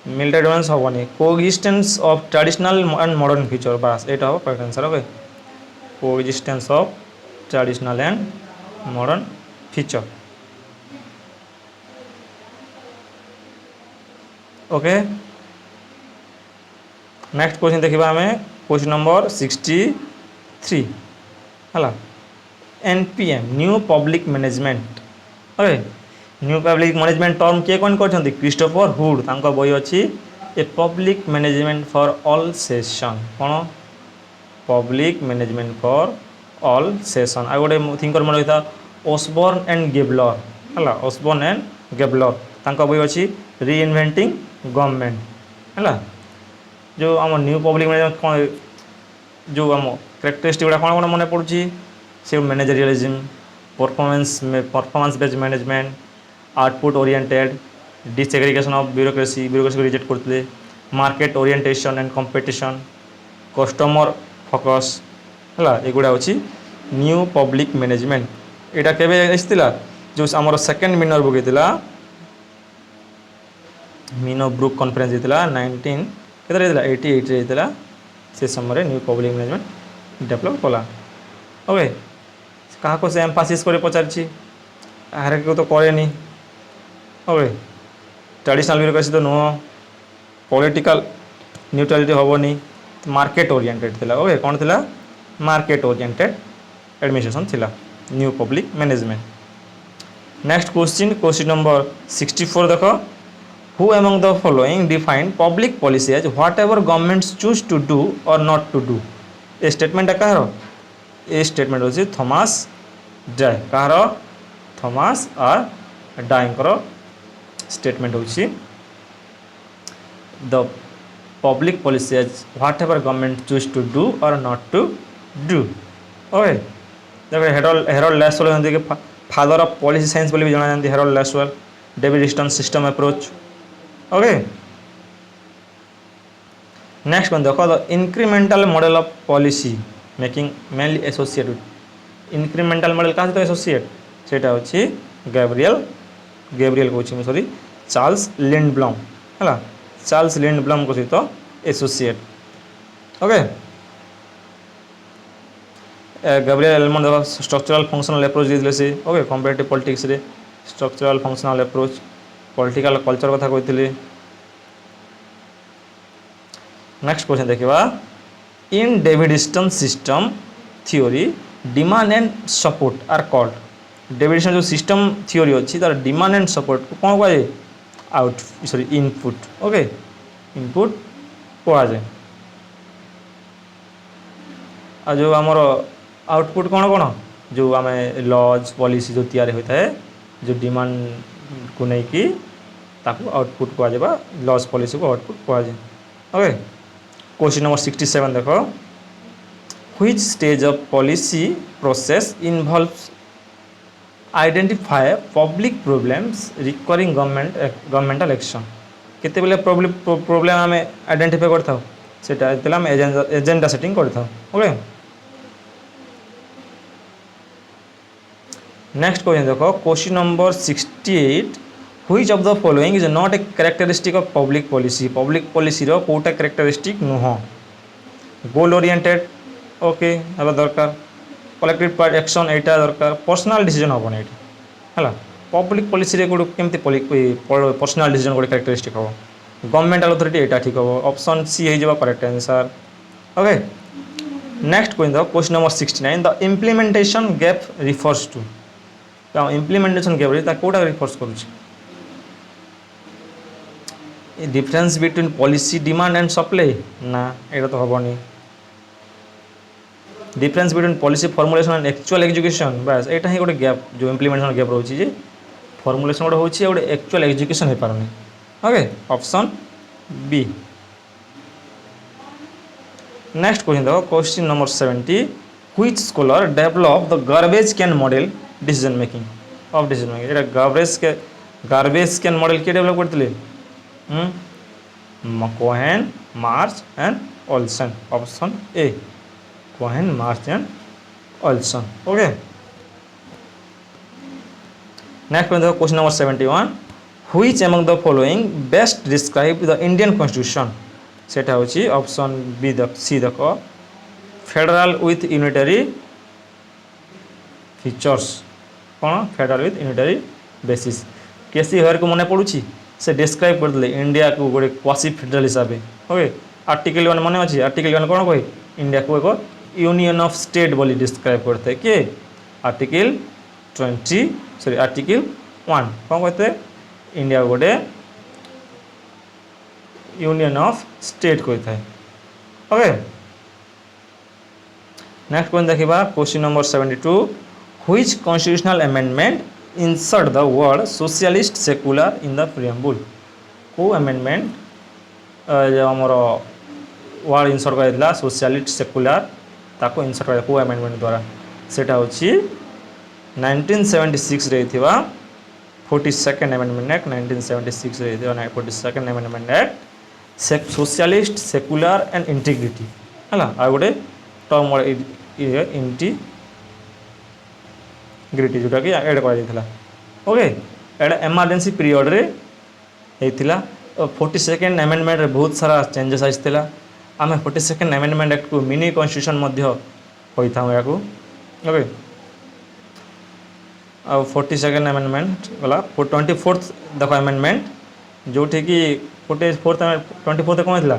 A: मिलिटारी एडवांस हेनी coexistence of traditional and modern feature बस एटा हम correct answer okay coexistence of traditional and modern feature okay next question देखा आम क्वेश्चन नंबर 63 है NPM new public management okay new public management term किए कौन कर क्रिस्टोफर हुड तांको बही अच्छी a public management for all seasons कौन public management for all seasons आ गोटे थिंकर मन रही ओसबर्न एंड गेबलर है ओसबर्न एंड गेबलर तांका बही अच्छी रीइन्वेंटिंग गवर्नमेंट है जो आम न्यू पब्लिक मैनेजमेंट जो आम कैरेक्टरिस्टिक गुड़ा कौन कौन मन पड़ी से managerialism performance based management output oriented disaggregation of bureaucracy को रिजेक्ट करते market orientation and competition customer focus है एगुड़ा हूँ न्यू पब्लिक मैनेजमेंट यहाँ केला जो आमर सेकेंड मिनर बुक होता मीनो ब्रुक कॉन्फ्रेंस होता 1988 होता से समय न्यू पब्लिक मैनेजमेंट डेवलप कला ओके क्या से एम्फासिस कर पचारि आरे तो कैनि ओके ट्रेडिशनल ब्यूरोक्रेसी तो नुह पॉलिटिकल न्यूट्रालिटी हेनी मार्केट ओरिएंटेड थिला ओके कौन थिला मार्केट ओरिएंटेड एडमिनिस्ट्रेशन थिला new public management next question number 64 देखो who among the following define public policy as whatever governments choose to do or not to do a statement कहार ए statement होची Thomas Dye कहार Thomas R डायंकर statement होची the public policy as whatever government choose to do or not to do okay देखो Harold Lasswell होती कि father of policy science भी जाना जाती Harold Lasswell David Easton system approach okay next one देखो the incremental model of policy making mainly associate with incremental model क्या सहित associate सेटा होची गैब्रियल कहूँ सॉरी चार्ल्स लिंडब्लम है चार्ल्स लिंडब्लम को सहित एसोसिएट ओके गैब्रियल एलमंड देखो स्ट्रक्चरल फंक्शनल अप्रोच देते से ओके कंपेरेटिव पॉलिटिक्स रे structural functional approach political culture कथा कहते नेक्स्ट क्वेश्चन देखा in David Easton system theory demand and support are called David Easton जो सिस्टम थ्योरी अच्छी तार डिमांड एंड सपोर्ट को कौन कहुए out sorry input okay input कहुए आ जो आमर आउटपुट कौन कौन जो आम लज पॉलिसी जो तैयारी होता है जो डिमांड को लेकिन ताकू आउटपुट कहुआ लज पॉलिसी को आउटपुट कहुए ओके क्वेश्चन नंबर 67 देखो which stage of policy process involves identify public problems recurring governmental action केते बेले प्रोब्लेम आम आइडेंटिफाई करता सेटा एजेंडा सेटिंग करता ओके नेक्स्ट क्वेश्चन देखो question number 68 which of the following is not a characteristic of public policy रो कोटा characteristic नुह गोल ओरिएंटेड ओके हला दरकार कलेक्टिव पार्ट एक्शन एटा दरकार पर्सनल डिसीजन होबो नै हला पब्लिक पॉलिसी रे कोड केमती पर्सनल डिसीजन कोड कैरेक्टरिस्टिक हो गवर्नमेंटल अथॉरिटी एटा ठीक हो ऑप्शन सी हे जबा correct answer okay next question number 69 the implementation gap refers to implementation gap रे ता कोटा रिफर्स करूछ difference between policy demand and supply ना एटा तो हेबनी difference between policy formulation and actual execution बस एटा ही गोटे गैप जो इम्प्लीमेंटेशन गैप रोची जे फॉर्मुलेशन गोटे होची गोटे एक्चुअल एग्जीक्यूशन हे पारनी okay option B next question देखो question number 70 which scholar develop the garbage can model decision making एटा गार्बेज कैन मॉडल के डेवलप करथिले Cohen March and Olsen option A Cohen March and Olsen okay next question number 71 which among the following best describe the Indian constitution सेटा होची option B C देखो federal with unitary features कौन federal with unitary basis केसी हर को मन पड़ुची से describe करते India को गोटे क्वासी फेडरल हिसाब से ओके आर्टिकल 1 मन अच्छी आर्टिकल 1 कौन कहे इंडिया को एक यूनियन ऑफ स्टेट बोली डिस्क्राइब करते किए आर्टिकल 1 कौन कहते इंडिया गोटे यूनियन ऑफ स्टेट कहता है ओके नेक्स्ट क्वेश्चन देखिबा question number 72 which constitutional amendment insert the word socialist secular in the preamble को अमेंडमेंट जो आमर वर्ड इंसर्ट कर सोशलिस्ट सेकुलर ताको इंसर्ट कर को अमेंडमेंट द्वारा सेटा होची 1976 रे थिबा 42nd अमेंडमेंट एक्ट 1976 रे थिबा 42nd amendment act socialist secular and integrity हला आ गोटे टर्म इंटीग्रिटी जोटा कि ऐड कर दिथला ओके एटा इमरजेंसी पीरियड रे हेतिला 42nd अमेंडमेंट रे बहुत सारा चेंजेस आइसथिला आमे 42nd अमेंडमेंट एक्ट को मिनी कॉन्स्टिट्यूशन मध्य होइथाउ याकू ओके आ 42nd अमेंडमेंट गला 24th देखो अमेंडमेंट जोठी कि 24th कौन थिला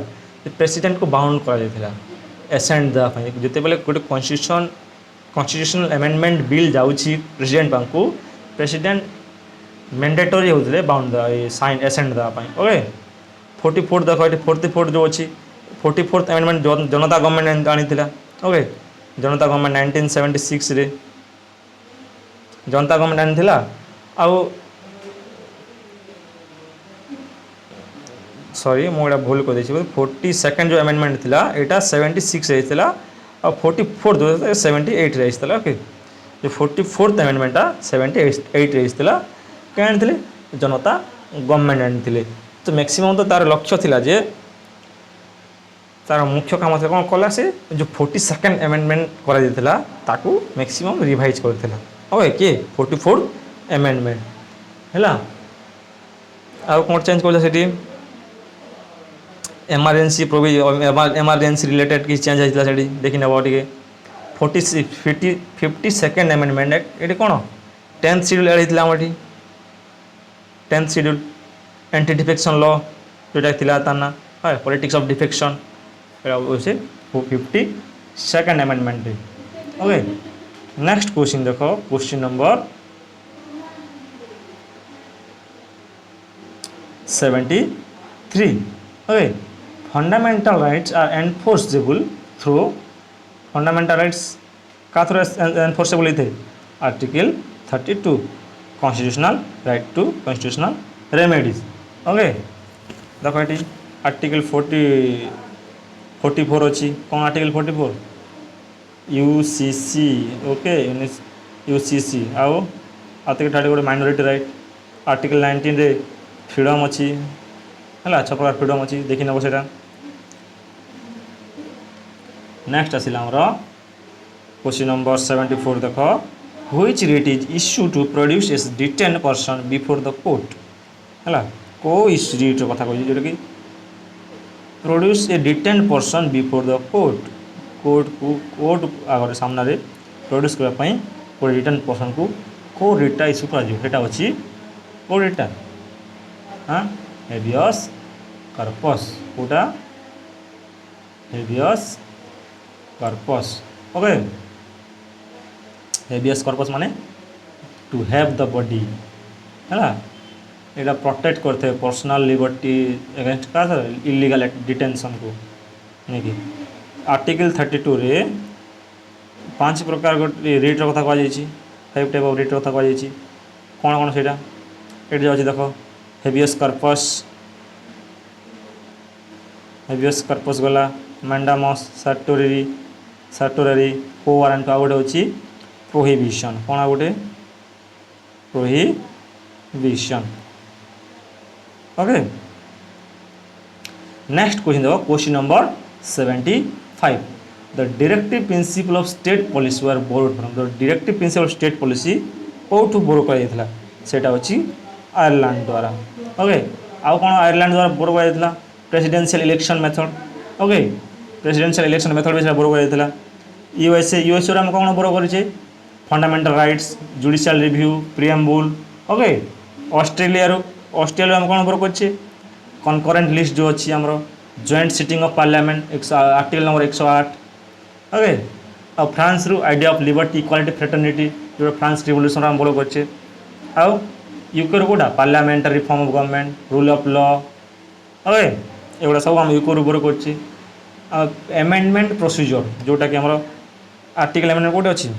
A: प्रेसिडेंट को बाउंड करा जायथिला एसेंट दा पई जते बेले गोटे कॉन्स्टिट्यूशनल अमेंडमेंट बिल जाउची प्रेसिडेंट पांकू प्रेसिडेंट मैंडेटरी होतले बाउंड दा साइन एसेंट दा पई ओके 44th देखो एटी 44th जो अछि 44th अमेंडमेंट जनता गवर्नमेंट आनीथिला ओके जनता गवर्नमेंट 1976 रे जनता गवर्नमेंट आनीथिला आउ सॉरी मोटा भूल कर देखिए 42nd जो अमेंडमेंट थिला एटा 76 रे थिला और 44th जो 78 रे थिला ओके जो 44th अमेंडमेंट 78 रे थिला केन थिले जनता गवर्नमेंट आनीथिले तो मैक्सिमम तो तार लक्ष्य थिला जे तार मुख्य काम था कौन कला से जो 42nd अमेंडमेंट करा दिथिला ताकू मैक्सिमम रिवाइज करथिला ओके के 44th अमेंडमेंट हैला आ कोन चेंज करला सेठी एमरजेंसी एमरजेंसी रिलेटेड किसी चेंज होता है देखी नब टे 52nd अमेंडमेंट एक्ट ये कौन 10th शेड्यूल एड होता है 10th schedule anti defection law जोटा थी ना है पॉलिटिक्स ऑफ डिफेक्शन से 52nd amendment okay next question देखो question number 73 okay fundamental rights are enforceable through fundamental rights का थ्रू एनफोर्सेबल थे article 32 constitutional right to constitutional remedies okay देखो ये आर्टिकल 44 अच्छी कौन आर्टिकल 44 यूसीसी ओके यूसीसी आउ article 30 गोटे माइनॉरिटी राइट आर्टिकल 19 रे फ्रीडम अच्छी है छ प्रकार फ्रीडम अच्छी देखी नब से नेक्स्ट आसला क्वेश्चन नंबर 74 देख which writ is issue to produce as detain person before the court है को रिट कथा कह जोटा कि produce a detain person before the court court आगे सामने प्रोड्यूस करने कोई डिटेन पर्सन को रिटा इश्यू कर अच्छी को रिटा हाँ हेबियस कर्पस कोटा habeas corpus okay habeas corpus माने टू हैव द बॉडी है यहाँ प्रोटेक्ट करते पर्सनल लिबर्टी अगेंस्ट का इलीगल डिटेंशन को नहीं कि आर्टिकल 32 रे 5 प्रकार रिट कथा कहुई 5 टाइप ऑफ रिट कथा कहुई कौन कौन से ये अच्छे देख हेबियस कर्पस गला मैंडामस सर्टोरी को वारंट आ गोटे अच्छी प्रोहिबिशन कौन आ गोटे प्रोहिबिशन ओके नेक्स्ट क्वेश्चन देखो question number 75 the directive principle of state policy were borrowed from the directive principle of state policy कौटू बोरो कर सेटा अच्छी आयरलैंड द्वारा ओके आउ कौन आयरलैंड द्वारा बोरो कर presidential election method okay presidential election method भी बोरो कर यूएसए आम कौन बोरो करे fundamental rights judicial review preamble okay Australia आम कौन बोरो कर कनकरेंट लिस्ट जो अच्छी आमर joint sitting of parliament article number 108 okay और फ्रांस रु idea of liberty equality fraternity जो फ्रांस रिवोल्यूशन आम बोलो कर यूके कोटा parliamentary reform of government rule of law okay एगुड़ा सब आम यूके बोरो कर अमेंडमेंट प्रोसीजर जोटा कि आमर आर्टिकल एमेंडमेंट कोटे अच्छी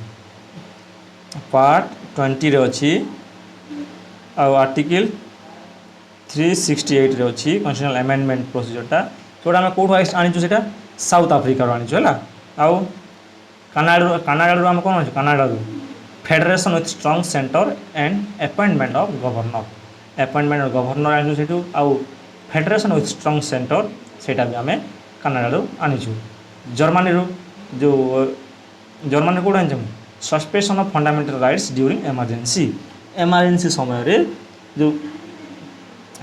A: पार्ट 20 रे अच्छी आर्टिकल 368 रे अच्छी कन्स्टिट्यूशनल एमेंडमेंट प्रोसीजरटा जोटा आम कौटू आनीचु से साउथ आफ्रिकार आनीचु है आउ कानाडा आम कौन अच्छे Canada federation with strong centre and appointment of governor आनीचु से आउ फेडरेशन विथ स्ट्रंग सेंटर सेटा भी आम कानाडा आनीचु जर्मनी जो जर्मनी कौट आनी suspension of fundamental rights during emergency समय रे जो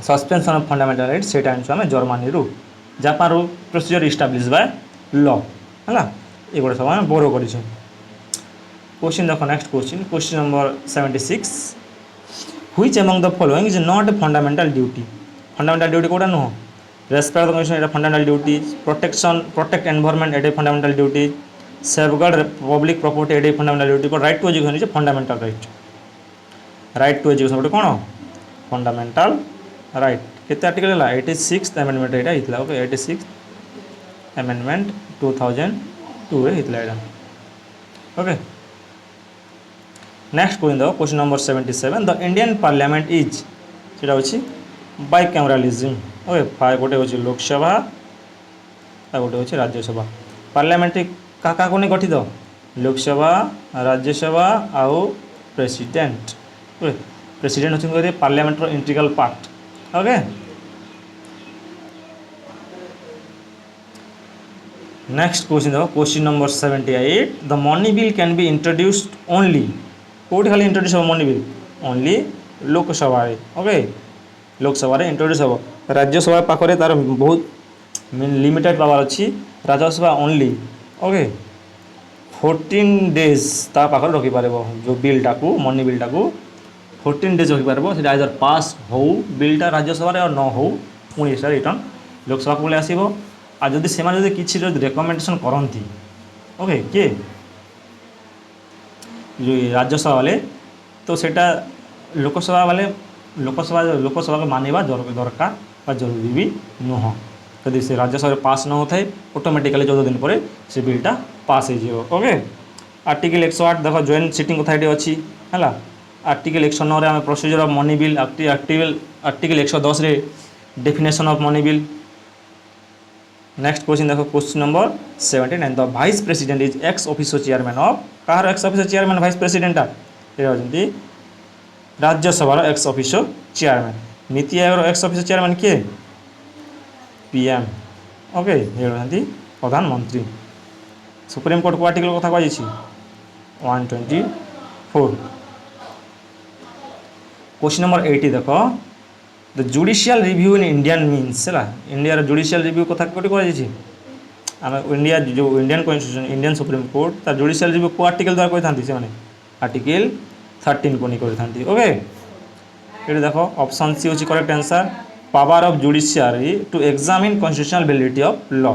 A: सस्पेंशन ऑफ फंडामेंटल राइट्स सेटा आनीचु आम Germany Japan procedure establish by law है ये सब आम बोरो कर क्वेश्चन देख next question number 76 which among the following is not a fundamental duty कोटा नुह रेस्पेक्ट द कन्स्टिट्यूशन एटा फंडामेंटल ड्यूटी प्रोटेक्ट एनवायरनमेंट एटा fundamental duty safeguard public property एटा फंडामेंटल ड्यूटी को right to education is fundamental right to education गोटे कौन fundamental right केते article है 86th अमेंडमेंट एटा हितला ओके 86th अमेंडमेंट 2002 रे हितला एटा okay next question number 77 the Indian parliament is सेटा होची बाइकैमरालिज्म okay गोटे होची लोकसभा आ गोटे होची राज्यसभा पार्लियामेंट का को नहीं गठित लोकसभा राज्यसभा आउ प्रेसिडेंट ओके प्रेसिडेंट होची पार्लियामेंट रो integral part okay next question देखो question number 78 the money bill can be introduced only कौटी खाली इंट्रोड्यूस हम money bill only Lok Sabha okay Lok Sabha introduce हम राज्यसभा पाखे तार बहुत लिमिटेड पावर अच्छी राज्यसभा ओनली ओके 14 डेज ता पाखे रखिपार जो बिलटा को मनी बिलटा को 14 डेज रखिपार से आइदर पास हो बिलटा राज्यसभा और न हो पुणी से रिटर्न लोकसभा को आसो आ जदि से किसी रेकमेंडेसन करती ओके किए जो राज्यसभा वाले तो सेटा लोकसभा वाले लोकसभा को मानवा दरकार जरूरी भी नुह यदि से राज्यसभा पास न होता है ऑटोमेटिकली 14 दिन पर से बिलटा पास हो ओके आर्टिकल 108 देख जॉइंट सिटिंग अथॉरिटी अच्छी है आर्टिकल 109 रे आम procedure of money bill article 110 रे definition of money bill next question देखो क्वेश्चन नंबर 79 the vice president is ex officio chairman of कहार ex officio chairman vice president ये Rajya Sabha ex officio chairman NITI Aayog ex officio chairman किए PM okay ये प्रधानमंत्री supreme court को article कथा कही 124 क्वेश्चन नंबर 80 देखो the judicial review in Indian means है इंडिया जुडिशियल रिव्यू कथा कौटी आम इंडिया जो Indian constitution Indian supreme court तार जुडिशियल रिव्यू को आर्टिकल द्वारा कही था आर्टिकल 13 को नहीं करी ओके ये देखो ऑप्शन सी होची correct answer power of judiciary to examine constitutional validity of law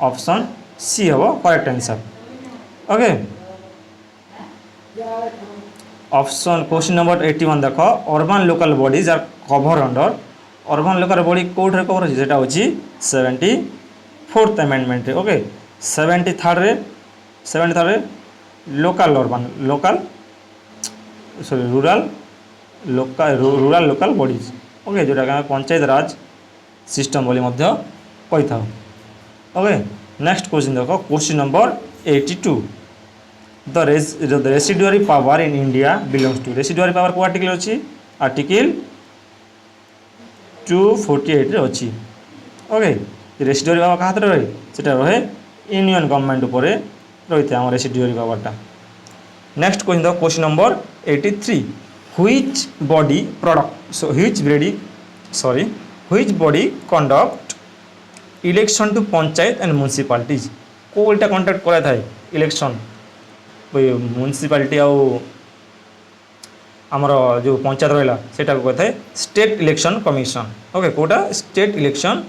A: option C हम correct answer okay option question number 81 देखो urban local bodies are cover under urban local body कोड cover अच्छी सेटा होची 74th amendment okay 73rd रे local urban local sorry rural local bodies okay जोटा कि panchayat raj system बोली मध्य कही था ओके नेक्स्ट क्वेश्चन देखो question number 82 the residuary power in India belongs to residuary power को आर्टिकल अच्छी आर्टिकल 248 रे अच्छी ओके रेसिडुअरी पावर क्या रहे सेटा रहे यूनियन गवर्नमेंट उपर रही है रेसिडुअरी पावरटा नेक्स्ट क्वेश्चन देखो question number 83 which body product which body conduct election to panchayat and municipalities कोटा कंडक्ट करा था इलेक्शन म्युनिसिपालिटी आमर जो पंचायत रहा सेटा को कहता है स्टेट इलेक्शन कमिशन ओके कोटा state election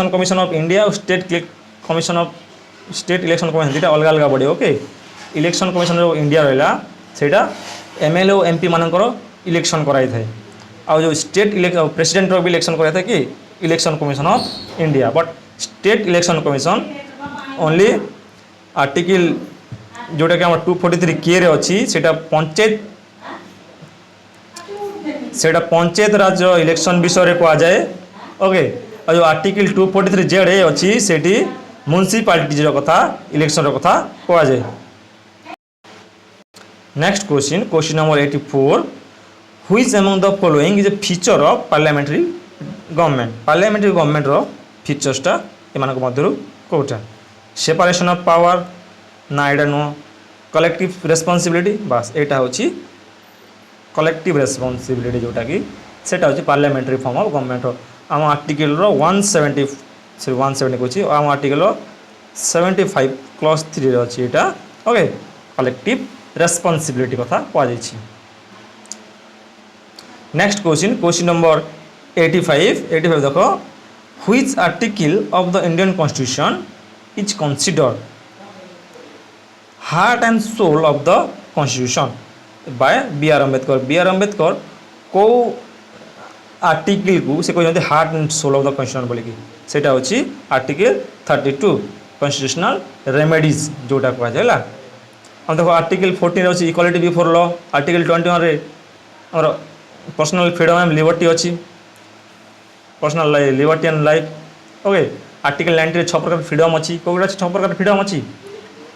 A: commission of India और स्टेट इलेक्शन कमिशन दुटा अलग अलग बॉडी ओके इलेक्शन कमिशन जो इंडिया रहा सेटा एमएलए और एमपी मानकर इलेक्शन कराई थाए आ जो स्टेट प्रेसिडेंट भी इलेक्शन कराई था कि election commission of India but state election commission only article जोटा कि आम 243 के रे अच्छी सेटा पंचायत राज इलेक्शन विषय कह जाए। ओके और जो आर्टिकल 243 जेड ए अच्छी सेठी म्युनिसिपालिटी कथा इलेक्शन कथा कह जाए। Next question number 84 which among the following is a feature of parliamentary government रो फीचर्सटा एमानक मध्यरु कोटा सेपरेशन ऑफ पावर ना एटा नो कलेक्टिव रेस्पॉन्सिबिलिटी बस एटा होची कलेक्टिव रेस्पॉन्सिबिलिटी जोटा कि सेटा होची पार्लियामेंट्री फॉर्म ऑफ गवर्नमेंट आम आर्टिकल रो 170 को आम आर्टिकल रो 75 क्लॉज 3 रे अछि एटा। ओके कलेक्टिव रेस्पॉन्सिबिलिटी कथा कह जायछि। नेक्स्ट क्वेश्चन नंबर 85 देखो which article of the Indian constitution is considered heart and soul of the constitution by B R. Ambedkar को आर्टिकल को से कहते heart and soul of the constitution बोलिकी सेटा होची आर्टिकल 32 कॉन्स्टिट्यूशनल रेमेडीज जोटा कह जायला। हम देखो आर्टिकल 14 अच्छी इक्वालिटी बिफोर लॉ आर्टिकल 21 रे हमर पर्सनल फ्रीडम एंड लिबर्टी अच्छी personal liberty and life. Okay article 90 रे 6 प्रकार फ्रीडम अच्छी कोगुड़ा 6 प्रकार फ्रीडम अच्छी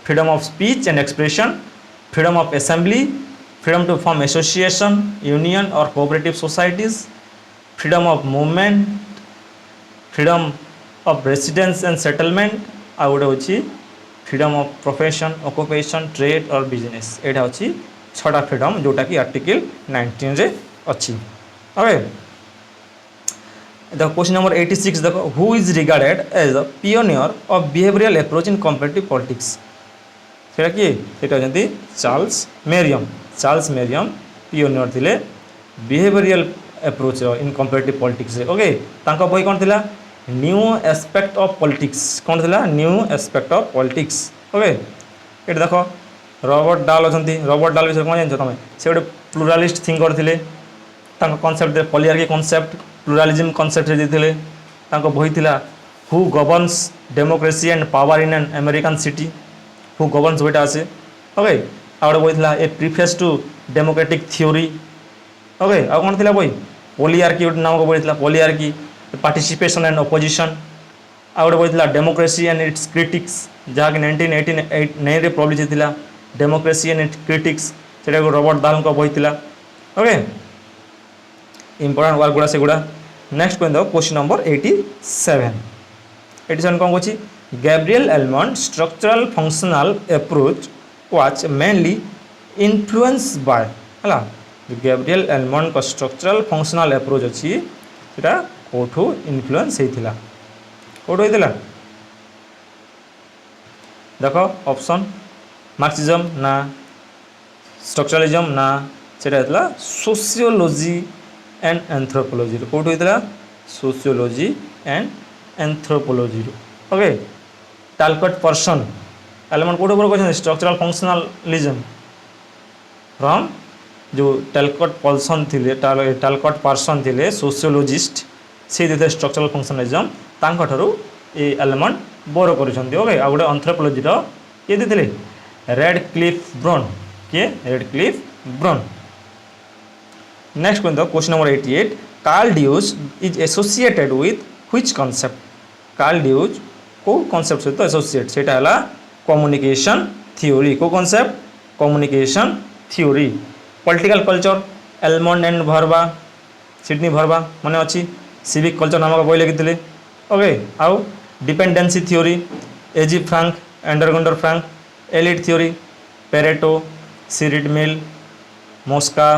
A: freedom of speech and expression freedom of assembly freedom to form association union or cooperative societies freedom of movement freedom of residence and settlement आ गोटे होची freedom of profession occupation trade or business एटा होची 6टा freedom जोटा कि article 19 रे अच्छी। Okay देखो क्वेश्चन नंबर 86 देखो who is regarded as a pioneer of behavioural approach in comparative politics सेटा किए सेटा होती चार्ल्स मेरियम पियोनियर थिले behavioural approach in comparative politics. Okay तांका बही कौन थिला न्यू एस्पेक्ट ऑफ पॉलिटिक्स कौन थिला new aspect of politics. Okay ये देखो रॉबर्ट डाल अच्छी रॉबर्ट डाल विषय कौन जान तुम से गोटे प्लुरालिस्ट थिंकर थिले concept polyarchy concept pluralism concept देते बही थिला who governs democracy and power in an American city who governs बईटा आसे। ओके आ गोटे बही थिला a preface to democratic theory. Okay आ कौन थिला बही पॉलियार्की गोटे नामक बही थिला पॉलियार्की पार्टिसिपेशन एंड ऑपोजिशन आ गोटे बही थिला डेमोक्रेसी एंड इट्स क्रिटिक्स जहाँकि 1989 रे पब्लिश होता डेमोक्रेसी एंड इट्स क्रिटिक्स से रॉबर्ट दाल बही थिला। ओके इंपोर्टेंट वर्क गुड़ा से गुड़ा। नेक्स्ट कह क्वेश्चन नंबर 87 कौन कौन Gabriel almond structural functional approach was mainly influence by है गैब्रियल एलमंड का स्ट्रक्चरल फंक्शनल अप्रोच अच्छी सेटा कौटू इन्फ्लुएंस होता कौटू होता देखो ऑप्शन मार्क्सिज्म ना स्ट्रक्चरलिज्म ना सेटा सोशियोलॉजी एंड एंथ्रोपोलॉजी कौटू होता sociology and anthropology. Okay Talcott Parson Almond कौट कहते स्ट्रक्चरल फंक्शनलिज्म फ्रॉम जो टालकट पर्सन थे टालकट पर्सन थे सोशियोलॉजिस्ट से देते स्ट्रक्चरल फंक्शनलिज्म तांकठारु ए एलमंड बोर करुछन्ती। ओके आ गोटे एंथ्रोपोलॉजी किए देते रेडक्लिफ ब्रोन किए Radcliffe Brown. Next question number 88 Karl Deutsch is associated with which concept Karl Deutsch को कॉन्सेप्ट सहित एसोसिएट सेटा हला कम्युनिकेशन थ्योरी को concept communication theory. Political culture Almond and Verba Sidney Verba माने अच्छी सिविक कल्चर नामक बही लिखिते। ओके आउ dependency theory A G Frank Andre Gunder Frank elite theory Pareto सीरिड मिल मोस्का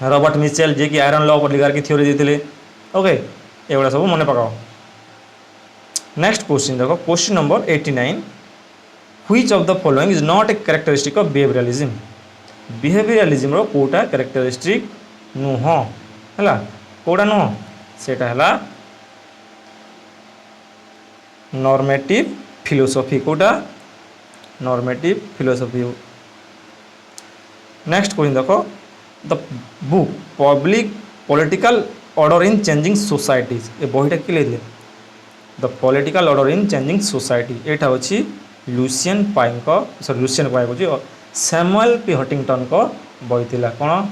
A: रॉबर्ट मिचेल जे कि आयरन लॉ ऑलिगार्की थ्योरी देते। ओके एगुड़ा सब मन पकाओ। नेक्स्ट क्वेश्चन देखो question number 89 which of the following is not a characteristic of behaviouralism रो कोटा कैरेक्टरिस्टिक नुह है कोटा नुह सेटा है नॉर्मेटिव फिलोसफी कोटा नॉर्मेटिव फिलोसफी। नेक्स्ट क्वेश्चन देखो the book public political order in changing societies ए बहीटा कि लिखले the political order in changing society एटा अच्छी Lucian Pye sorry Lucian Pye को सैमुअल पी हंटिंगटन को बही थिला कौन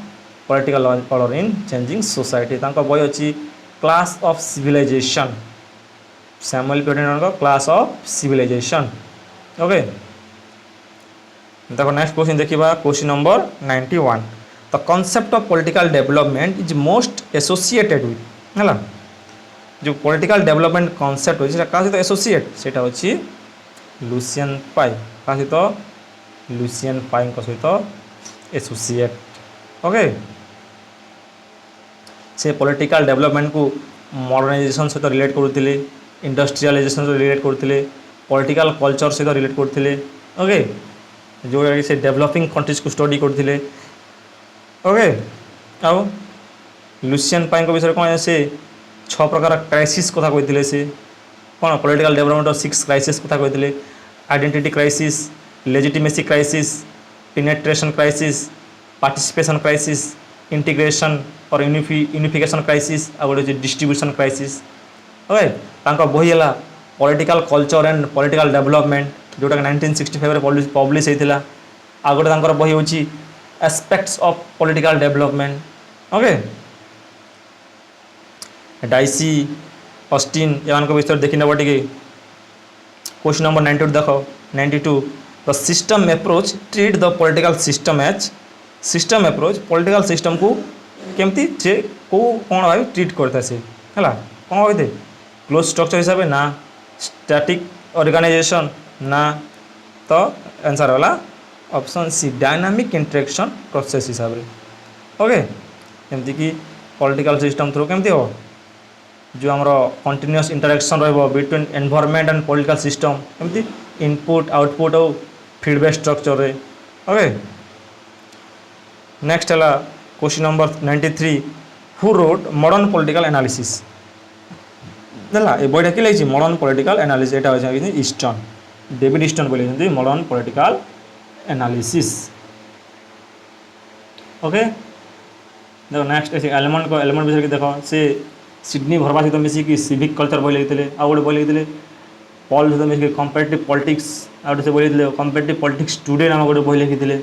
A: political order in changing society तांको बही अच्छी class of civilisation Samuel P Huntington को क्लास ऑफ सिविलाइजेशन ओके देखो नेक्स्ट क्वेश्चन देखिबा question number 91 the concept of political development is most associated with हैला जो पॉलिटिकल डेवलपमेंट कांसेप्ट होची का सहित एसोसिएट सेटा होची लुसियन पाई का सहित लुसियन पाई को सहित एसोसिएट ओके से पॉलिटिकल डेवलपमेंट को मॉडर्नाइजेशन सहित रिलेट करुथिले इंडस्ट्रियलाइजेशन सहित रिलेट करुथिले पॉलिटिकल कल्चर सहित रिलेट करुथिले ओके जो से डेवलपिंग कंट्रीज को स्टडी करथिले ओके आउ लुसियन पाई को विषय कौन से 6 प्रकार क्राइसिस कथा कहते से कौन पॉलिटिकल डेवलपमेंट 6 क्राइसिस कथा कहते identity crisis legitimacy crisis penetration crisis participation crisis integration और यूनिफिकेशन क्राइसिस आ गोटे डिस्ट्रीब्यूशन क्राइसिस ओके तांको बही है political culture and political development जोटा 1965 पब्लिश होता आ गोटे तांकर बही होची aspects of political development okay dicey Austin एमान विषय देखी नब टे क्वेश्चन नंबर 92 देख 92 the system approach treat the political system as system approach political system को केमती से को कौन भाई ट्रीट करता से है कौन कहते क्लोज स्ट्रक्चर हिसाब ना स्टैटिक ऑर्गेनाइजेशन ना तो आंसर वाला option C dynamic interaction process हिसाब से ओके एमती कि पॉलिटिकल सिस्टम थ्रू केमती हो जो आमर कंटिन्यूअस इंटरेक्शन रहिबो between environment and political system एमती इनपुट आउटपुट और फीडबैक स्ट्रक्चर रे ओके नेक्स्ट है question number 93 who wrote modern political analysis देला ए बईटा कि लिखी मॉडर्न पॉलिटिकल एनालिसिस एटा होछि ईस्टर्न डेविड ईस्टर्न बोले मॉडर्न पॉलिटिकल एनालिसिस ओके देखो नेक्स्ट ऐसे एलिमेंट को एलिमेंट विषय देखो से सिडनी भरवा सहित मिसिकी सिविक कल्चर बही लिखते आ गोटे बही लिखते पॉल सहित मिसिकी कंपेरेटिव पॉलिटिक्स आ गोटे से बही लिखते कंपेरेटिव पॉलिटिक्स टुडे नाम गोटे बही लिखते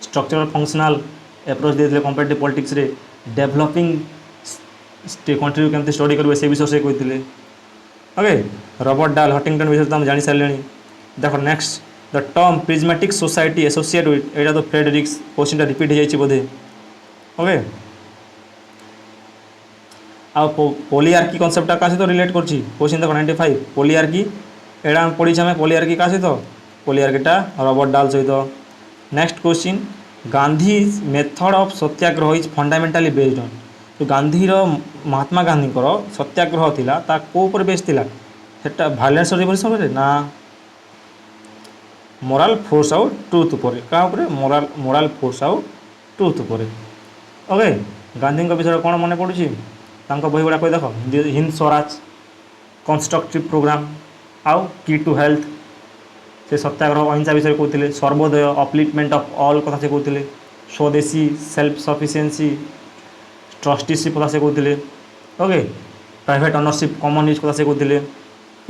A: स्ट्रक्चरल फंक्शनल एप्रोच देते कंपेरेटिव पॉलिटिक्स रे डेवलपिंग कंट्री केमती स्टडी करेंगे से विषय से कहते ओके रॉबर्ट डाल हंटिंगटन विषय तो हम जानी सारे देखो next the term prismatic society associate with एटा तो फ्रेडरिक्स क्वेश्चन रिपीट हो जाए बोधे ओके आ पोलियार्की कॉन्सेप्ट का सहित रिलेट कर क्वेश्चन देखो 95 पोलियार्की एटा हम पढ़ी आम पोलियार्की का सहित पोलियार्कीटा रॉबर्ट डाल सहित next question Gandhi method of satyagraha is fundamentally based on तो गांधी महात्मा गांधी सत्याग्रह थिला ता को ऊपर बेस थिला सेटा वायलेंस रिवोल्यूशन ना मोराल फोर्स आउ ट्रुथ उपर क्या मोराल फोर्स आउ ट्रुथ उपर ओके गांधी विषय कौन मन पड़ुछि तांको बही गुड़ा कोई देख हिंद स्वराज कंस्ट्रक्टिव प्रोग्राम आउ की टू हेल्थ से सत्याग्रह अहिंसा विषय कहते सर्वोदय अपलिफ्टमेंट ऑफ ऑल कथा से कहते स्वदेशी सेल्फ सफिशिएंसी ट्रस्टीशिप कथा से कहते okay private ownership common use कथा से कहते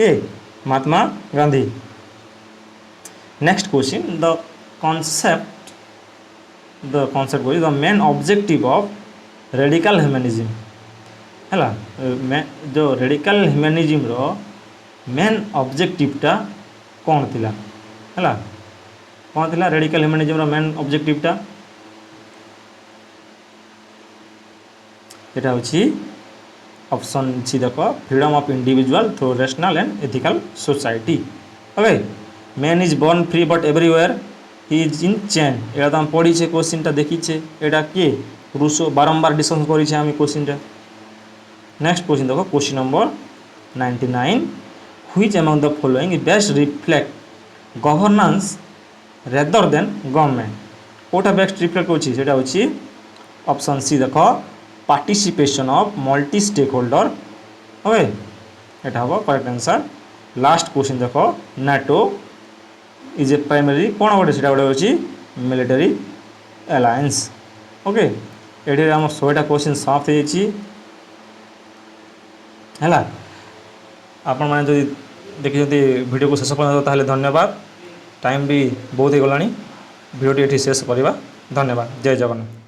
A: ये Mahatma Gandhi next question the concept the main objective of radical humanism है जो रेडिकल ह्यूमनिज्म रो मेन ऑब्जेक्टिवटा कौन थिला है कौन थिला रेडिकल ह्यूमनिज्म रो मेन ऑब्जेक्टिवटा एटा होछि ऑप्शन सी देखो freedom of individual through rational and ethical society okay man is born free but everywhere he is in chain एटा तो हम पढ़ी छे क्वेश्चनटा देखी छे एटा के रूसो बारंबार डिस्कस करी छे हम क्वेश्चनटा नेक्स्ट क्वेश्चन देखो question number 99 which among the following best reflect governance rather than government कोटा बेस्ट रिफ्लेक्ट होछि सेटा होछि ऑप्शन सी देखो participation of multi stake holder okay एटा हो करेक्ट आंसर लास्ट क्वेश्चन देखो नाटो इज ए प्राइमरी कौन गोटे से गोटे हूँ मिलिटारी अलायंस ओके ये आम 100टा क्वेश्चन समाप्त है आपण मैंने जो देखी वीडियो को शेष पर्यंत धन्यवाद। टाइम भी बहुत हो गलानी भिडियोटी ये शेष करवा धन्यवाद जय जगन्नाथ।